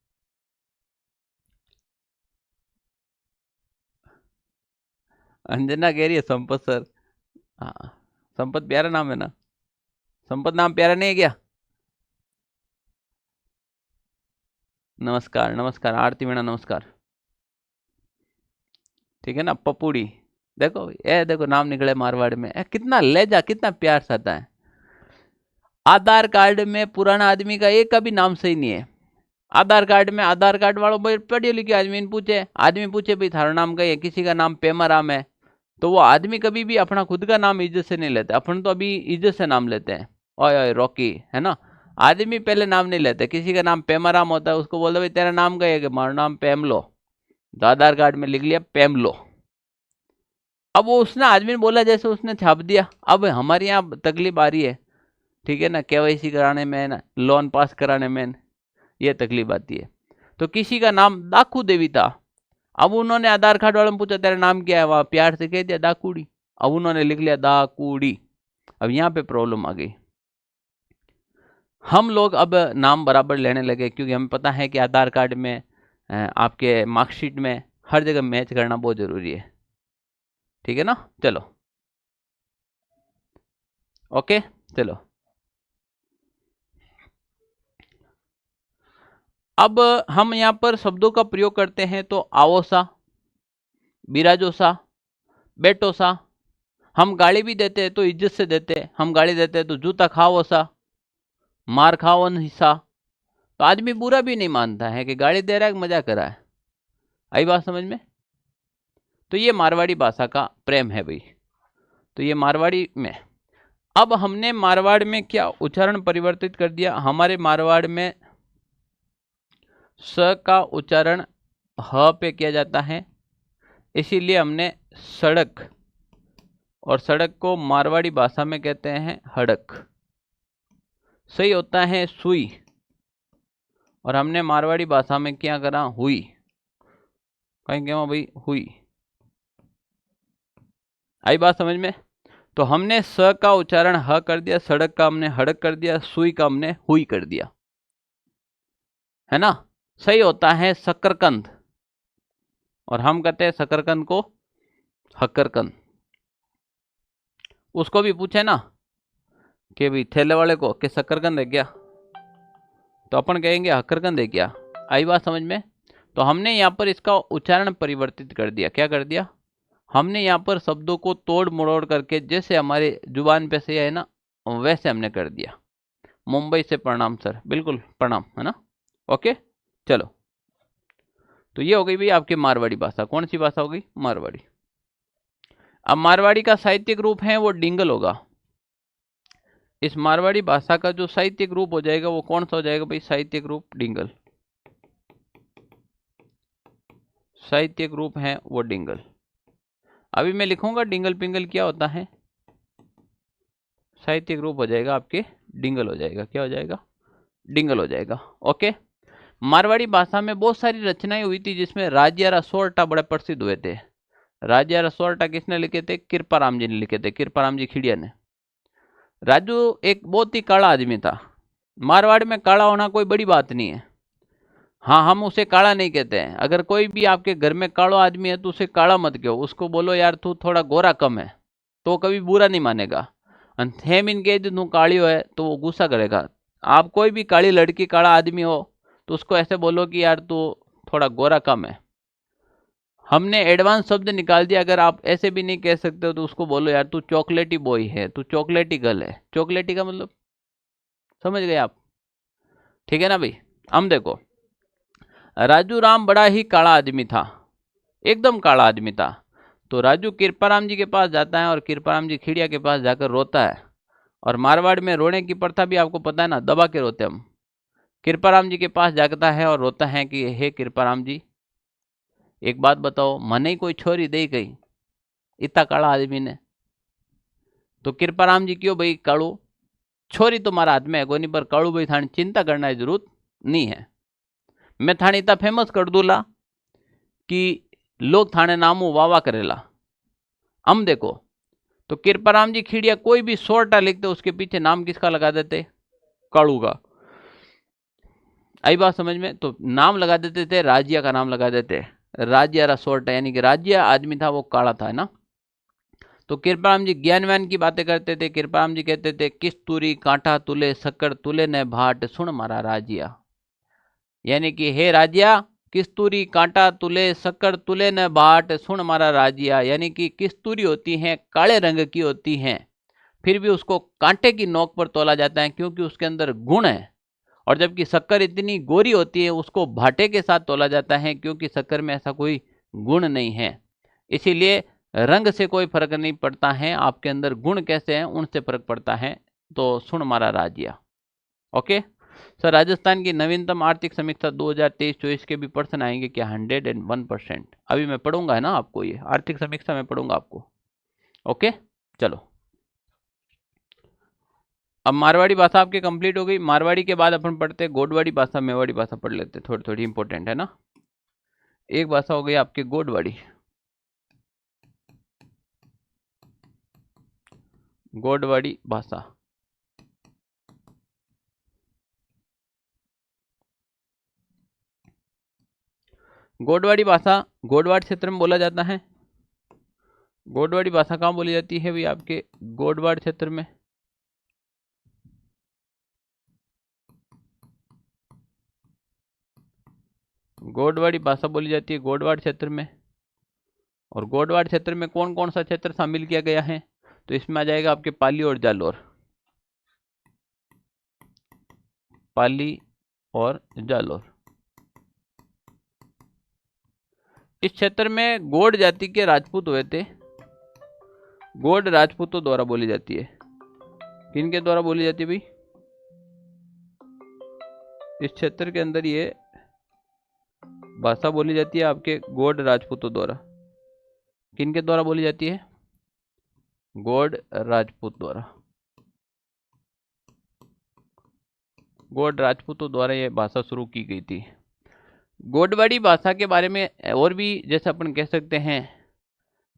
अंजना कह रही है संपत सर। हाँ, संपत प्यारा नाम है ना। संपत नाम प्यारा नहीं है क्या? नमस्कार नमस्कार आरती मीणा, नमस्कार। ठीक है ना। पपूड़ी, देखो ये देखो नाम निकले मारवाड़ में। कितना लहजा, कितना प्यार से आता है। आधार कार्ड में पुराना आदमी का एक का भी नाम सही नहीं है। आधार कार्ड में, आधार कार्ड वालों पढ़े लिखे आदमी पूछे भाई थारा नाम का है, किसी का नाम पेमाराम है तो वो आदमी कभी भी अपना खुद का नाम इज्जत से नहीं लेते। अपन तो अभी इज्जत से नाम लेते हैं, ओए ओए रॉकी, है ना। आदमी पहले नाम नहीं लेते। किसी का नाम पेमाराम होता है, उसको बोलते भाई तेरा नाम क्या है? कि हमारा नाम पेमलो, तो आधार कार्ड में लिख लिया पेमलो। अब वो उसने आदमी ने बोला जैसे उसने छाप दिया। अब हमारे यहाँ तकलीफ आ रही है, ठीक है ना, केवाईसी कराने में ना, लोन पास कराने में ये तकलीफ आती है। तो किसी का नाम दाकू देवी था, अब उन्होंने आधार कार्ड वालों ने पूछा तेरा नाम क्या है, वहां प्यार से कह दिया दाकूड़ी। अब उन्होंने लिख लिया दाकूड़ी। अब यहाँ पे प्रॉब्लम आ गई। हम लोग अब नाम बराबर लेने लगे क्योंकि हमें पता है कि आधार कार्ड में, आपके मार्कशीट में हर जगह मैच करना बहुत जरूरी है, ठीक है ना। चलो ओके, चलो अब हम यहाँ पर शब्दों का प्रयोग करते हैं तो आवोसा, बिराजोसा, बेटोसा। हम गाली भी देते हैं तो इज्जत से देते हैं। हम गाली देते हैं तो जूता खाओ सा, मार खाओ हिस्सा। तो आदमी बुरा भी नहीं मानता है कि गाली दे रहा है, मजा कर रहा है। आई बात समझ में? तो ये मारवाड़ी भाषा का प्रेम है भाई। तो ये मारवाड़ी में, अब हमने मारवाड़ में क्या उच्चारण परिवर्तित कर दिया। हमारे मारवाड़ में स का उच्चारण ह पे किया जाता है, इसीलिए हमने सड़क, और सड़क को मारवाड़ी भाषा में कहते हैं हड़क। सही होता है सुई, और हमने मारवाड़ी भाषा में क्या करा, हुई। कहीं क्या भाई, हुई। आई बात समझ में? तो हमने स का उच्चारण ह कर दिया, सड़क का हमने हड़क कर दिया, सुई का हमने हुई कर दिया, है ना। सही होता है शकरकंद, और हम कहते हैं शकरकंद को हक्करकंद। उसको भी पूछे ना कि भाई ठेले वाले को कि शकरकंद है क्या, तो अपन कहेंगे हक्करकंद है क्या। आई बात समझ में? तो हमने यहाँ पर इसका उच्चारण परिवर्तित कर दिया। क्या कर दिया? हमने यहाँ पर शब्दों को तोड़ मरोड़ करके जैसे हमारे जुबान पे से है ना, वैसे हमने कर दिया। मुंबई से प्रणाम सर, बिल्कुल प्रणाम, है ना। ओके, चलो। तो ये हो गई भाई आपकी मारवाड़ी भाषा। कौन सी भाषा हो गई? मारवाड़ी। अब मारवाड़ी का साहित्यिक रूप है वो डिंगल होगा। इस मारवाड़ी भाषा का जो साहित्यिक रूप हो जाएगा वो कौन सा हो जाएगा भाई? साहित्यिक रूप डिंगल। साहित्यिक रूप है वो डिंगल। अभी मैं लिखूंगा डिंगल पिंगल क्या होता है, साहित्यिक रूप हो जाएगा आपके डिंगल हो जाएगा। क्या हो जाएगा? डिंगल हो जाएगा। ओके। मारवाड़ी भाषा में बहुत सारी रचनाएं हुई थी जिसमें राज्य रसोर्टा बड़े प्रसिद्ध हुए थे। राज्य रसोर्टा किसने लिखे थे? कृपाराम जी ने लिखे थे, कृपाराम जी खिड़िया ने। राजू एक बहुत ही काला आदमी था। मारवाड़ में काला होना कोई बड़ी बात नहीं है। हाँ, हम उसे काला नहीं कहते हैं। अगर कोई भी आपके घर में काला आदमी है तो उसे काला मत कहो, उसको बोलो यार तू थोड़ा गोरा कम है, तो कभी बुरा नहीं मानेगा। हेम इन के तू कालियो है तो वो गुस्सा करेगा। आप कोई भी काली लड़की काला आदमी हो तो उसको ऐसे बोलो कि यार तू थोड़ा गोरा कम है। हमने एडवांस शब्द निकाल दिया। अगर आप ऐसे भी नहीं कह सकते हो तो उसको बोलो यार तू चॉकलेटी बॉय है, तू चॉकलेटी गर्ल है। चॉकलेटी का मतलब समझ गए आप? ठीक है ना भाई। हम देखो, राजू राम बड़ा ही काला आदमी था, एकदम काला आदमी था। तो राजू कृपाराम जी के पास जाता है और कृपाराम जी खिड़िया के पास जाकर रोता है। और मारवाड़ में रोने की प्रथा भी आपको पता है ना, दबा के रोते हम। कृपाराम जी के पास जाता है और रोता है कि हे कृपाराम जी, एक बात बताओ, मने ही कोई छोरी दे गई इतना काला आदमी ने। तो कृपाराम जी क्यों भाई कालू, छोरी तो मारा हाथ में है कोई नहीं, पर कालू भाई थाने चिंता करना की जरूरत नहीं है। मैं थाने इतना फेमस कर दूला कि लोग थाने नामू वावा करेला। हम देखो, तो कृपाराम जी खिड़िया कोई भी सोरटा लिखते उसके पीछे नाम किसका लगा देते? कालू का। आई बात समझ में? तो नाम लगा देते थे, राज्य का नाम लगा देते, राज्य रसोर्टा, यानी कि राज्य आदमी था वो काला था, है ना। तो कृपाराम जी ज्ञानवान की बातें करते थे। कृपाराम जी कहते थे किस तुरी कांटा तुले शक्कर तुले ने भाट सुन मारा राजिया, यानी कि हे राजिया, किस्तूरी कांटा तुले शक्कर तुले न भाट सुन मारा राजिया, यानी कि किस्तूरी होती हैं काले रंग की होती हैं, फिर भी उसको कांटे की नोक पर तोला जाता है क्योंकि उसके अंदर गुण है। और जबकि शक्कर इतनी गोरी होती है उसको भाटे के साथ तोला जाता है क्योंकि शक्कर में ऐसा कोई गुण नहीं है। इसीलिए रंग से कोई फर्क नहीं पड़ता है, आपके अंदर गुण कैसे हैं उनसे फर्क पड़ता है। तो सुन मारा राजिया। ओके सर, राजस्थान की नवीनतम आर्थिक समीक्षा 2023-24 के भी प्रश्न आएंगे क्या? 101%। अभी मैं पढ़ूंगा, है ना आपको, ये आर्थिक समीक्षा में पढ़ूंगा आपको। ओके, चलो। अब मारवाड़ी भाषा आपकी कंप्लीट हो गई। मारवाड़ी के बाद अपन पढ़ते हैं गोडवाड़ी भाषा, मेवाड़ी भाषा पढ़ लेते हैं, थोड़ी थोड़ी इंपॉर्टेंट है ना। एक भाषा हो गई आपकी गोडवाड़ी। गोडवाड़ी भाषा, गोडवाड़ी भाषा गोडवाड़ क्षेत्र में बोला जाता है। गोडवाड़ी भाषा कहाँ बोली जाती है भाई? आपके गोडवाड़ क्षेत्र में। गोडवाड़ी भाषा बोली जाती है गोडवाड़ क्षेत्र में। और गोडवाड़ क्षेत्र में कौन कौन सा क्षेत्र शामिल किया गया है? तो इसमें आ जाएगा आपके पाली और जालौर। पाली और जालौर। इस क्षेत्र में गोड जाति के राजपूत हुए थे। गोड राजपूतों द्वारा बोली जाती है। किनके द्वारा बोली जाती है भाई? इस क्षेत्र के अंदर ये भाषा बोली जाती है आपके गौड़ राजपूतों द्वारा। किनके द्वारा बोली जाती है? गौड़ राजपूत द्वारा। गौड़ राजपूतों द्वारा यह भाषा शुरू की गई थी। गोडवाड़ी भाषा के बारे में और भी जैसे अपन कह सकते हैं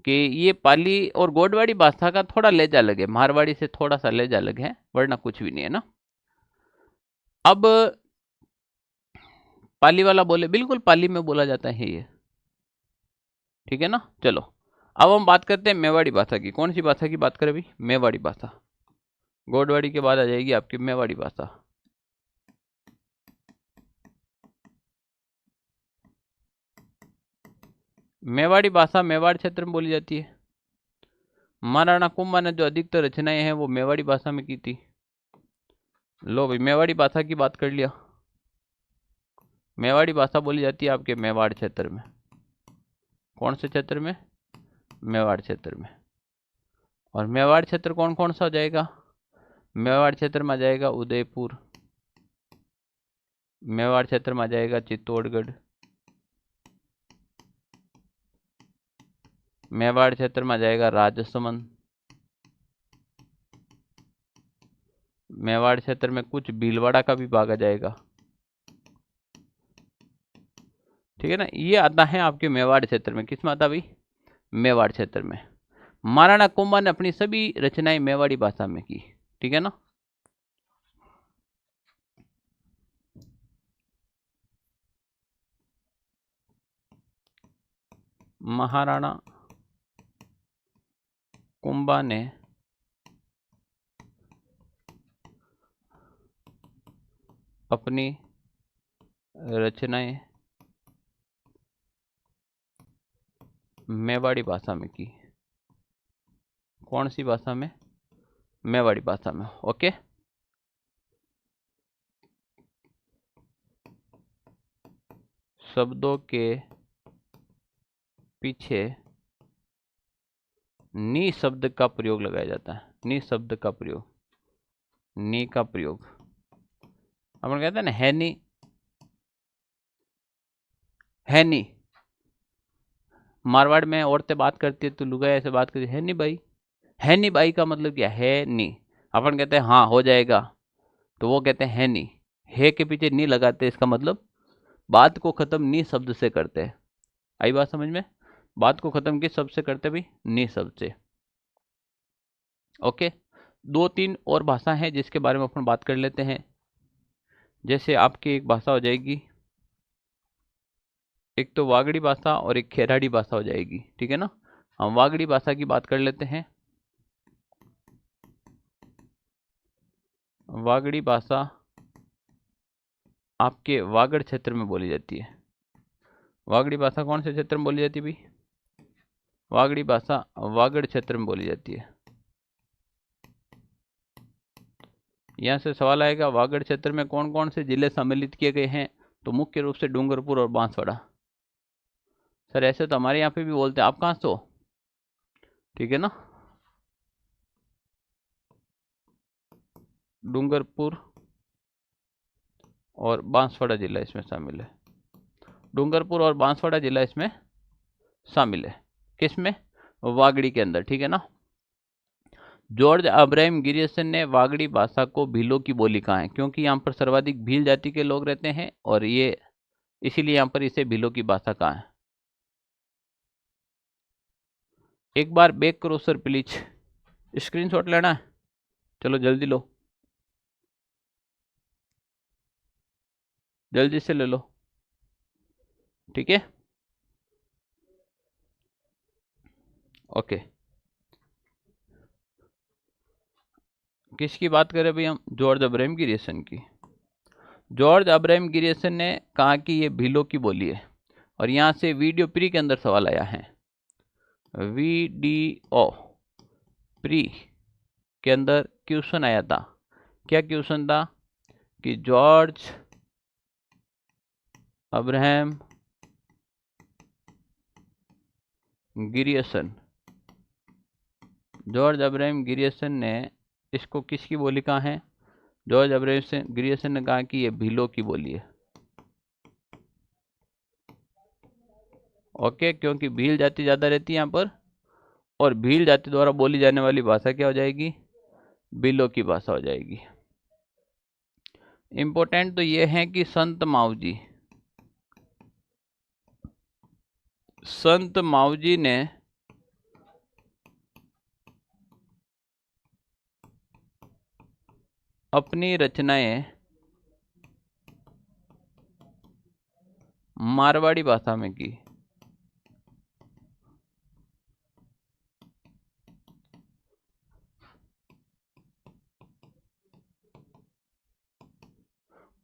कि ये पाली और गोडवाड़ी भाषा का थोड़ा लहजा अलग है, मारवाड़ी से थोड़ा सा लहजा अलग है, वरना कुछ भी नहीं है ना। अब पाली वाला बोले, बिल्कुल पाली में बोला जाता है ये, ठीक है ना। चलो अब हम बात करते हैं मेवाड़ी भाषा की। कौन सी भाषा की बात करें अभी? मेवाड़ी भाषा। गोडवाड़ी के बाद आ जाएगी आपकी मेवाड़ी भाषा। मेवाड़ी भाषा मेवाड़ क्षेत्र में बोली जाती है। महाराणा कुंभा ने जो अधिकतर रचनाएं हैं वो मेवाड़ी भाषा में की थी। लो भाई, मेवाड़ी भाषा की बात कर लिया। मेवाड़ी भाषा बोली जाती है आपके मेवाड़ क्षेत्र में। कौन से क्षेत्र में? मेवाड़ क्षेत्र में। और मेवाड़ क्षेत्र कौन कौन सा हो जाएगा? मेवाड़ क्षेत्र में आ जाएगा उदयपुर, मेवाड़ क्षेत्र में आ जाएगा चित्तौड़गढ़, मेवाड़ क्षेत्र में आ जाएगा राजसमंद, मेवाड़ क्षेत्र में कुछ भीलवाड़ा का भी भाग आ जाएगा, ठीक है ना। ये आता है आपके मेवाड़ क्षेत्र में। किस में आता भाई? मेवाड़ क्षेत्र में। महाराणा कुंभा ने अपनी सभी रचनाएं मेवाड़ी भाषा में की, ठीक है ना। महाराणा कुंभा ने अपनी रचनाएं मेवाड़ी भाषा में की। कौन सी भाषा में? मेवाड़ी भाषा में। ओके, शब्दों के पीछे नी शब्द का प्रयोग लगाया जाता है। नी शब्द का प्रयोग, नी का प्रयोग अपन कहते हैं ना, है नी, है नी। मारवाड़ में औरतें बात करती है तो लुगाई ऐसे बात करती है नी भाई। है नी भाई का मतलब क्या है? नी। अपन कहते हैं हाँ हो जाएगा, तो वो कहते हैं है नी। है के पीछे नी लगाते हैं, इसका मतलब बात को खत्म नी शब्द से करते हैं। आई बात समझ में? बात को खत्म किस शब्द से करते भाई? नी शब्द से। ओके, दो तीन और भाषा हैं जिसके बारे में अपन बात कर लेते हैं। जैसे आपकी एक भाषा हो जाएगी, एक तो वागड़ी भाषा और एक खेराड़ी भाषा हो जाएगी, ठीक है ना। हम वागड़ी भाषा की बात कर लेते हैं। वागड़ी भाषा आपके वागड़ क्षेत्र में बोली जाती है। वागड़ी भाषा कौन से क्षेत्र में बोली जाती है भाई? वागड़ी भाषा वागड़ क्षेत्र में बोली जाती है। यहाँ से सवाल आएगा, वागड़ क्षेत्र में कौन कौन से जिले सम्मिलित किए गए हैं? तो मुख्य रूप से डूंगरपुर और बांसवाड़ा। सर ऐसे तो हमारे यहाँ पे भी बोलते हैं, आप कहाँ से हो? ठीक है ना, डूंगरपुर और बांसवाड़ा जिला इसमें शामिल है। डूंगरपुर और बांसवाड़ा जिला इसमें शामिल है। किसमें? वागड़ी के अंदर, ठीक है ना। जॉर्ज अब्राहम गिरियसन ने वागड़ी भाषा को भीलों की बोली कहा है, क्योंकि यहाँ पर सर्वाधिक भील जाति के लोग रहते हैं और ये इसीलिए यहाँ पर इसे भीलों की भाषा कहा है। एक बार बैक करो सर प्लीज, स्क्रीनशॉट लेना है, चलो जल्दी लो, जल्दी से ले लो, ठीक है। ओके, किसकी बात करें भाई हम? जॉर्ज अब्राहम गिरियसन की। जॉर्ज अब्राहम गिरियसन ने कहा कि ये भीलों की बोली है। और यहाँ से वीडियो प्री के अंदर सवाल आया है। वीडियो प्री के अंदर क्वेश्चन आया था। क्या क्वेश्चन था? कि जॉर्ज अब्राहम गिरियसन, जॉर्ज अब्राहम गिरियसन ने इसको किसकी बोली कहा है? जॉर्ज अब्राहम गिरियसन ने कहा कि ये भीलों की बोली है। ओके, क्योंकि भील जाति ज़्यादा रहती है यहाँ पर, और भील जाति द्वारा बोली जाने वाली भाषा क्या हो जाएगी? भीलों की भाषा हो जाएगी। इम्पोर्टेंट तो ये है कि संत मावजी ने अपनी रचनाएं मारवाड़ी भाषा में की।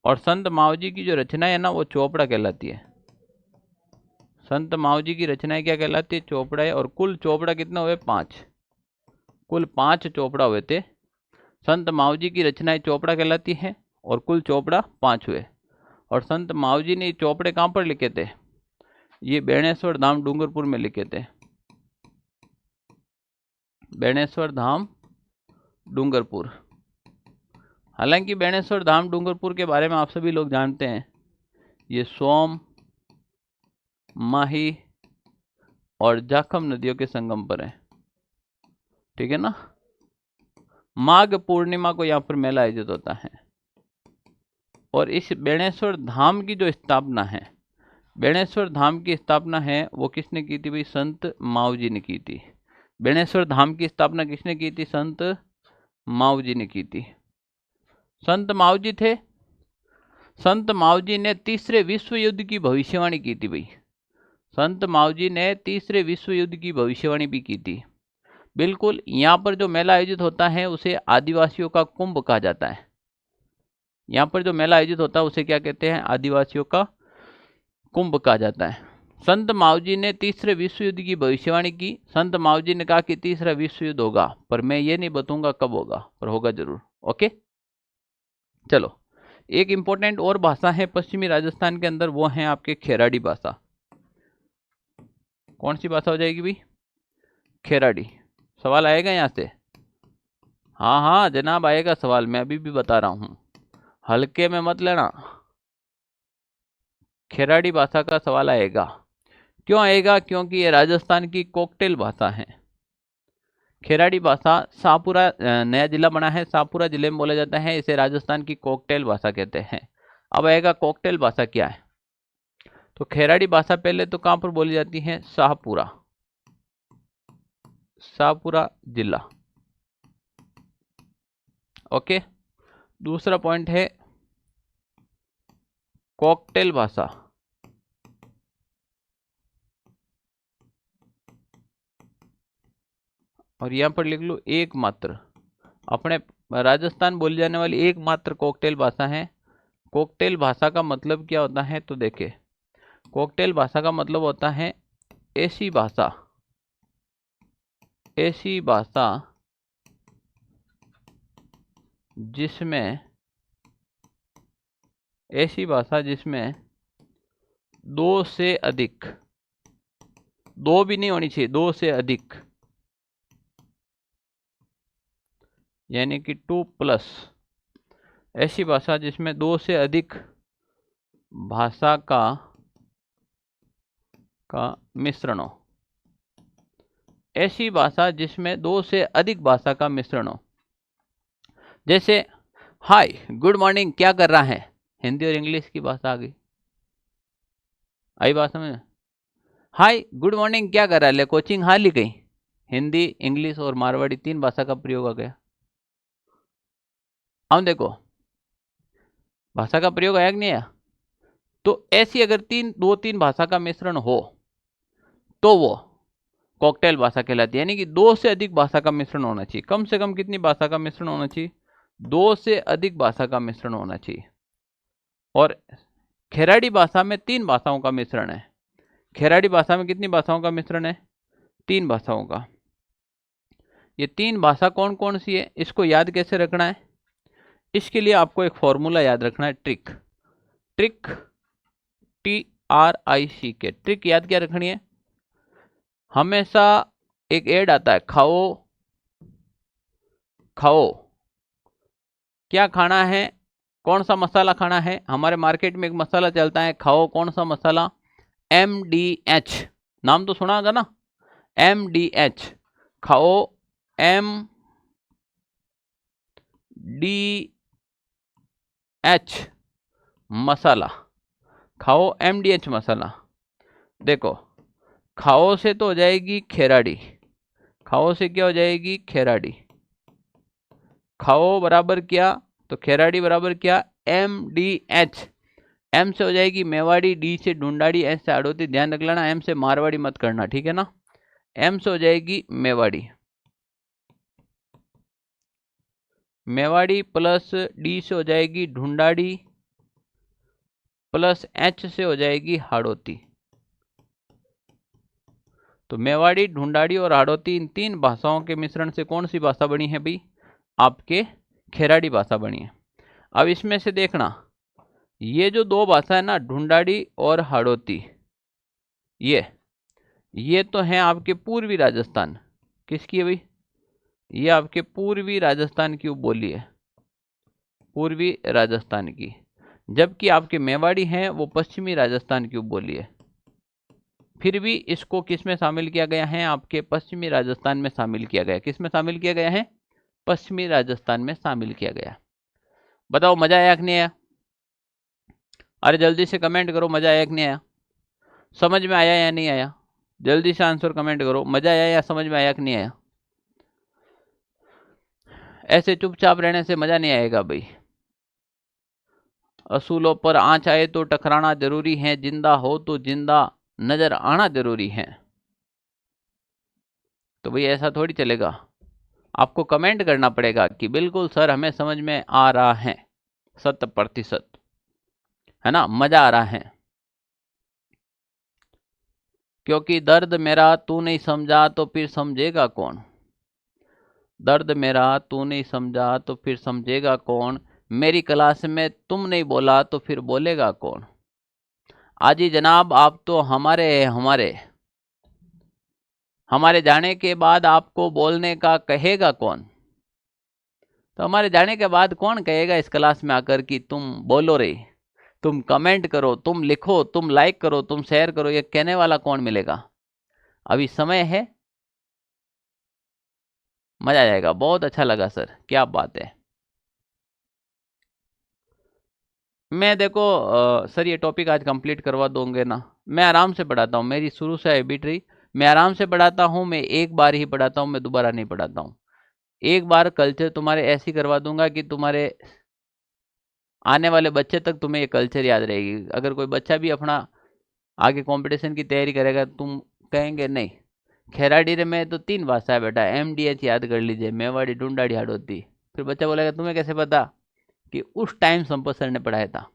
और संत मावजी की जो रचना है ना, वो चोपड़ा कहलाती है। संत मावजी की रचनाएं क्या कहलाती है? चोपड़ा है। और कुल चोपड़ा कितना हुए? 5। कुल 5 चोपड़ा हुए थे। संत मावजी की रचनाएं चोपड़ा कहलाती हैं और कुल चोपड़ा 5 हुए। और संत मावजी ने ये चोपड़े कहाँ पर लिखे थे? ये बेणेश्वर धाम डूंगरपुर में लिखे थे। बेणेश्वर धाम डूंगरपुर। हालांकि बेणेश्वर धाम डूंगरपुर के बारे में आप सभी लोग जानते हैं, ये सोम, माही और जाखम नदियों के संगम पर है। ठीक है ना? माघ पूर्णिमा को यहाँ पर मेला आयोजित होता है। और इस बेणेश्वर धाम की जो स्थापना है, बेणेश्वर धाम की स्थापना है वो किसने की थी भाई? संत मावजी ने की थी। बेणेश्वर धाम की स्थापना किसने की थी? संत मावजी ने की थी। संत मावजी थे। संत मावजी ने तीसरे विश्व युद्ध की भविष्यवाणी की थी भाई। संत मावजी ने तीसरे विश्व युद्ध की भविष्यवाणी भी की थी। बिल्कुल। यहाँ पर जो मेला आयोजित होता है उसे आदिवासियों का कुंभ कहा जाता है। यहाँ पर जो मेला आयोजित होता है उसे क्या कहते हैं? आदिवासियों का कुंभ कहा जाता है। संत मावजी ने तीसरे विश्व युद्ध की भविष्यवाणी की। संत मावजी ने कहा कि तीसरा विश्व युद्ध होगा, पर मैं ये नहीं बताऊंगा कब होगा, पर होगा जरूर। ओके, चलो। एक इंपॉर्टेंट और भाषा है पश्चिमी राजस्थान के अंदर, वो है आपके खेराड़ी भाषा। कौन सी भाषा हो जाएगी भाई? खेराड़ी। सवाल आएगा यहाँ से? हाँ हाँ जनाब, आएगा सवाल। मैं अभी भी बता रहा हूँ, हल्के में मत लेना। खेराड़ी भाषा का सवाल आएगा। क्यों आएगा? क्योंकि ये राजस्थान की कॉकटेल भाषा है। खेराड़ी भाषा शाहपुरा नया जिला बना है, शाहपुरा जिले में बोला जाता है। इसे राजस्थान की कॉकटेल भाषा कहते हैं। अब आएगा कॉकटेल भाषा क्या है। तो खेराड़ी भाषा पहले तो कहां पर बोली जाती है? शाहपुरा, शाहपुरा जिला। ओके, दूसरा पॉइंट है कॉकटेल भाषा। और यहां पर लिख लो एकमात्र, अपने राजस्थान बोली जाने वाली एकमात्र कॉकटेल भाषा है। कॉकटेल भाषा का मतलब क्या होता है? तो देखे, कॉकटेल भाषा का मतलब होता है ऐसी भाषा, ऐसी भाषा जिसमें, ऐसी भाषा जिसमें दो से अधिक, दो भी नहीं होनी चाहिए, दो से अधिक, यानी कि 2+, ऐसी भाषा जिसमें दो से अधिक भाषा का मिश्रण हो। ऐसी भाषा जिसमें दो से अधिक भाषा का मिश्रण हो। जैसे हाय गुड मॉर्निंग क्या कर रहा है, हिंदी और इंग्लिश की भाषा आ गई। आई बात समझ? हाय गुड मॉर्निंग क्या कर रहा है, ले कोचिंग हाल ही गई। हिंदी, इंग्लिश और मारवाड़ी 3 भाषा का प्रयोग आ गया। अब देखो भाषा का प्रयोग आया कि नहीं आया? तो ऐसी अगर 2-3 भाषा का मिश्रण हो तो वो कॉकटेल भाषा कहलाती है। यानी कि 2 से अधिक भाषा का मिश्रण होना चाहिए। कम से कम कितनी भाषा का मिश्रण होना चाहिए? 2 से अधिक भाषा का मिश्रण होना चाहिए। और खेराड़ी भाषा में 3 भाषाओं का मिश्रण है। खेराड़ी भाषा में कितनी भाषाओं का मिश्रण है? 3 भाषाओं का। ये 3 भाषा कौन कौन सी है, इसको याद कैसे रखना है? इसके लिए आपको एक फॉर्मूला याद रखना है, ट्रिक। ट्रिक, TRIC, ट्रिक याद क्या रखनी है? हमेशा एक ऐड आता है, खाओ खाओ, क्या खाना है, कौन सा मसाला खाना है। हमारे मार्केट में एक मसाला चलता है, खाओ कौन सा मसाला? MDH। नाम तो सुना होगा ना, MDH। खाओ MDH मसाला, खाओ MDH मसाला। देखो खाओ से तो हो जाएगी खेराड़ी, खाओ से क्या हो जाएगी खेराड़ी, खाओ बराबर क्या, तो खेराड़ी बराबर क्या MDH। एम से हो जाएगी मेवाड़ी, डी से ढूंढाड़ी, एस से हाड़ौती। ध्यान रख लेना एम से मारवाड़ी मत करना, ठीक है ना। एम से हो जाएगी मेवाड़ी, मेवाड़ी प्लस डी से हो जाएगी ढूंढाड़ी प्लस एच से हो जाएगी हाड़ौती। तो मेवाड़ी, ढूंढाड़ी और हाड़ौती, इन तीन भाषाओं के मिश्रण से कौन सी भाषा बनी है भाई, आपके खेराड़ी भाषा बनी है। अब इसमें से देखना ये जो दो भाषा है ना, ढूंढाड़ी और हाड़ौती, ये तो हैं आपके पूर्वी राजस्थान। किसकी है भाई, ये आपके पूर्वी राजस्थान की उपबोली है, पूर्वी राजस्थान की। जबकि आपके मेवाड़ी हैं वो पश्चिमी राजस्थान की उपबोली है। फिर भी इसको किस में शामिल किया गया है, आपके पश्चिमी राजस्थान में शामिल किया गया। किस में शामिल किया गया है, पश्चिमी राजस्थान में शामिल किया गया। बताओ मजा आया कि नहीं आया, अरे जल्दी से कमेंट करो, मजा आया कि नहीं आया, समझ में आया या नहीं आया, जल्दी से आंसर कमेंट करो, मजा आया या समझ में आया कि नहीं आया। ऐसे चुपचाप रहने से मजा नहीं आएगा भाई। असूलों पर आंच आए तो टकराना जरूरी है, जिंदा हो तो जिंदा नजर आना जरूरी है। तो भाई ऐसा थोड़ी चलेगा, आपको कमेंट करना पड़ेगा कि बिल्कुल सर हमें समझ में आ रहा है, 100%, है ना, मजा आ रहा है। क्योंकि दर्द मेरा तू नहीं समझा तो फिर समझेगा कौन, दर्द मेरा तू नहीं समझा तो फिर समझेगा कौन, मेरी क्लास में तुम नहीं बोला तो फिर बोलेगा कौन। आजी जनाब आप तो हमारे हमारे जाने के बाद आपको बोलने का कहेगा कौन। तो हमारे जाने के बाद कौन कहेगा इस क्लास में आकर कि तुम बोलो रे, तुम कमेंट करो, तुम लिखो, तुम लाइक करो, तुम शेयर करो, ये कहने वाला कौन मिलेगा। अभी समय है, मजा आ जाएगा। बहुत अच्छा लगा सर, क्या बात है। मैं देखो सर ये टॉपिक आज कंप्लीट करवा दोगे ना, मैं आराम से पढ़ाता हूँ, मेरी शुरू से हैबिट रही, मैं आराम से पढ़ाता हूँ, मैं एक बार ही पढ़ाता हूँ, मैं दोबारा नहीं पढ़ाता हूँ। एक बार कल्चर तुम्हारे ऐसी करवा दूंगा कि तुम्हारे आने वाले बच्चे तक तुम्हें ये कल्चर याद रहेगी। अगर कोई बच्चा भी अपना आगे कंपटीशन की तैयारी करेगा, तुम कहेंगे नहीं खेराड़ी रे में तो 3 भाषा है बेटा, MDH याद कर लीजिए, मेवाड़ी, ढूंढाड़ी, हाड़ौती। फिर बच्चा बोलेगा तुम्हें कैसे पता कि उस टाइम संपत सर ने पढ़ाया था।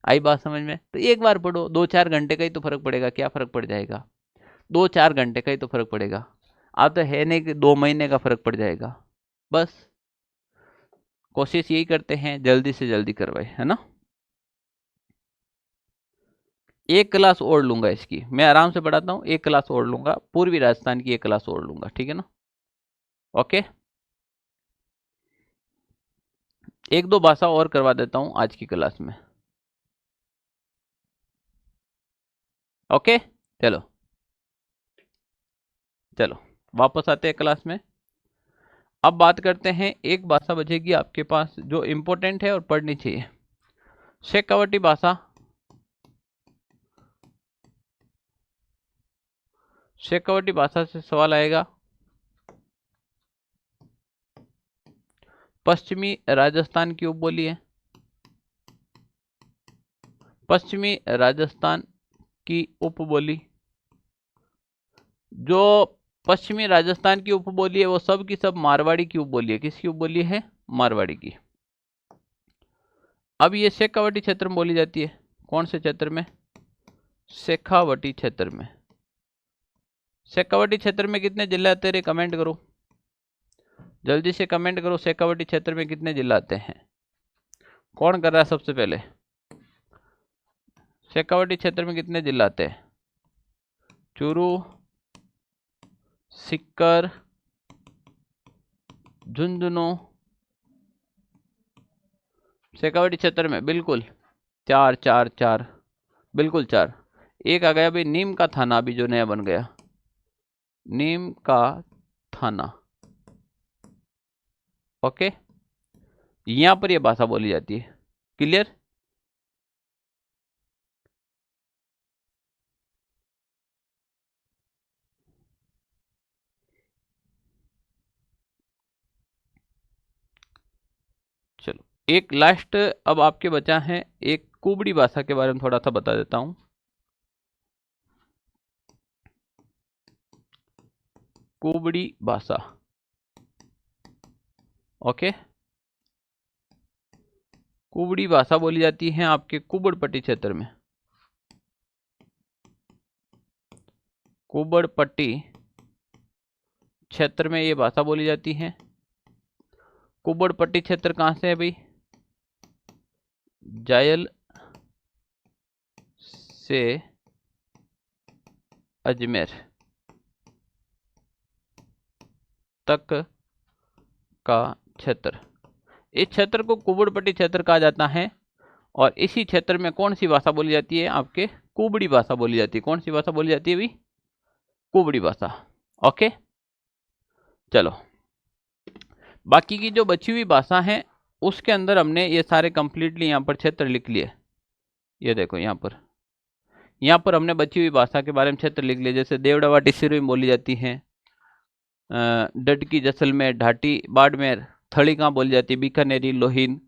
आई बात समझ में। तो एक बार पढ़ो, 2-4 घंटे का ही तो फर्क पड़ेगा, क्या फर्क पड़ जाएगा, 2-4 घंटे का ही तो फर्क पड़ेगा। आप तो है नहीं कि 2 महीने का फर्क पड़ जाएगा। बस कोशिश यही करते हैं जल्दी से जल्दी करवाए, है ना। एक क्लास और लूंगा इसकी, मैं आराम से पढ़ाता हूँ, एक क्लास और लूंगा, पूर्वी राजस्थान की एक क्लास और लूंगा, ठीक है ना। ओके, 1-2 भाषा और करवा देता हूँ आज की क्लास में। ओके चलो चलो वापस आते हैं क्लास में। अब बात करते हैं, एक भाषा बचेगी आपके पास जो इंपॉर्टेंट है और पढ़नी चाहिए, शेखावटी भाषा। शेखावटी भाषा से सवाल आएगा, पश्चिमी राजस्थान की उपबोली है, पश्चिमी राजस्थान की उपबोली। जो पश्चिमी राजस्थान की उपबोली है वो सब की सब मारवाड़ी की उपबोली है। किसकी उपबोली है, मारवाड़ी की। अब ये शेखावटी क्षेत्र में बोली जाती है, कौन से क्षेत्र में, शेखावटी क्षेत्र में। शेखावटी क्षेत्र में कितने जिले आते हैं, कमेंट करो, जल्दी से कमेंट करो, शेखावटी क्षेत्र में कितने जिला आते हैं। कौन कर रहा है सबसे पहले, शेखावटी क्षेत्र में कितने जिला आते हैं, चूरू, सीकर, झुंझुनू। शेखावटी क्षेत्र में बिल्कुल 4 4 4, बिल्कुल 4। एक आ गया भाई नीम का थाना, अभी जो नया बन गया, नीम का थाना। ओके, यहां पर यह भाषा बोली जाती है। क्लियर? चलो एक लास्ट अब आपके बचा है, एक कुबड़ी भाषा के बारे में थोड़ा सा बता देता हूं। कुबड़ी भाषा। ओके, कुबड़ी भाषा बोली जाती है आपके कुबड़पट्टी क्षेत्र में। कुबड़पट्टी क्षेत्र में ये भाषा बोली जाती है। कुबड़पट्टी क्षेत्र कहाँ से है भाई? जायल से अजमेर तक का क्षेत्र, इस क्षेत्र को कुबड़पट्टी क्षेत्र कहा जाता है। और इसी क्षेत्र में कौन सी भाषा बोली जाती है? आपके कुबड़ी भाषा बोली जाती है। कौन सी भाषा बोली जाती है भाई? कुबड़ी भाषा। ओके, चलो बाकी की जो बची हुई भाषा है उसके अंदर हमने ये सारे कंप्लीटली यहाँ पर क्षेत्र लिख लिए। ये देखो यहाँ पर हमने बची हुई भाषा के बारे में क्षेत्र लिख लिए। जैसे देवड़ावाटी सिरोही में बोली जाती है, डडकी जैसलमेर, ढाटी बाड़मेर, थड़ी कहाँ बोली जाती है, बीकानेरी, लोहीन,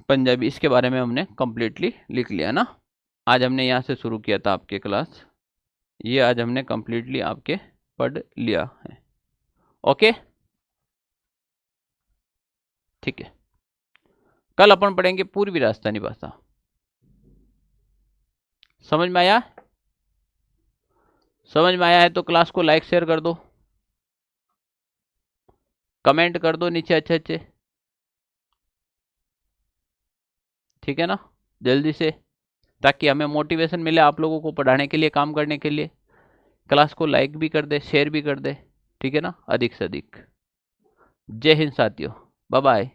पंजाबी, इसके बारे में हमने कंप्लीटली लिख लिया ना। आज हमने यहाँ से शुरू किया था आपके क्लास, ये आज हमने कंप्लीटली आपके पढ़ लिया है। ओके, ठीक है। कल अपन पढ़ेंगे पूर्वी राजस्थानी भाषा। समझ में आया? समझ में आया है तो क्लास को लाइक शेयर कर दो, कमेंट कर दो नीचे अच्छे अच्छे, ठीक है ना, जल्दी से, ताकि हमें मोटिवेशन मिले आप लोगों को पढ़ाने के लिए, काम करने के लिए। क्लास को लाइक भी कर दे, शेयर भी कर दे, ठीक है ना, अधिक से अधिक। जय हिंद साथियों, बाय बाय।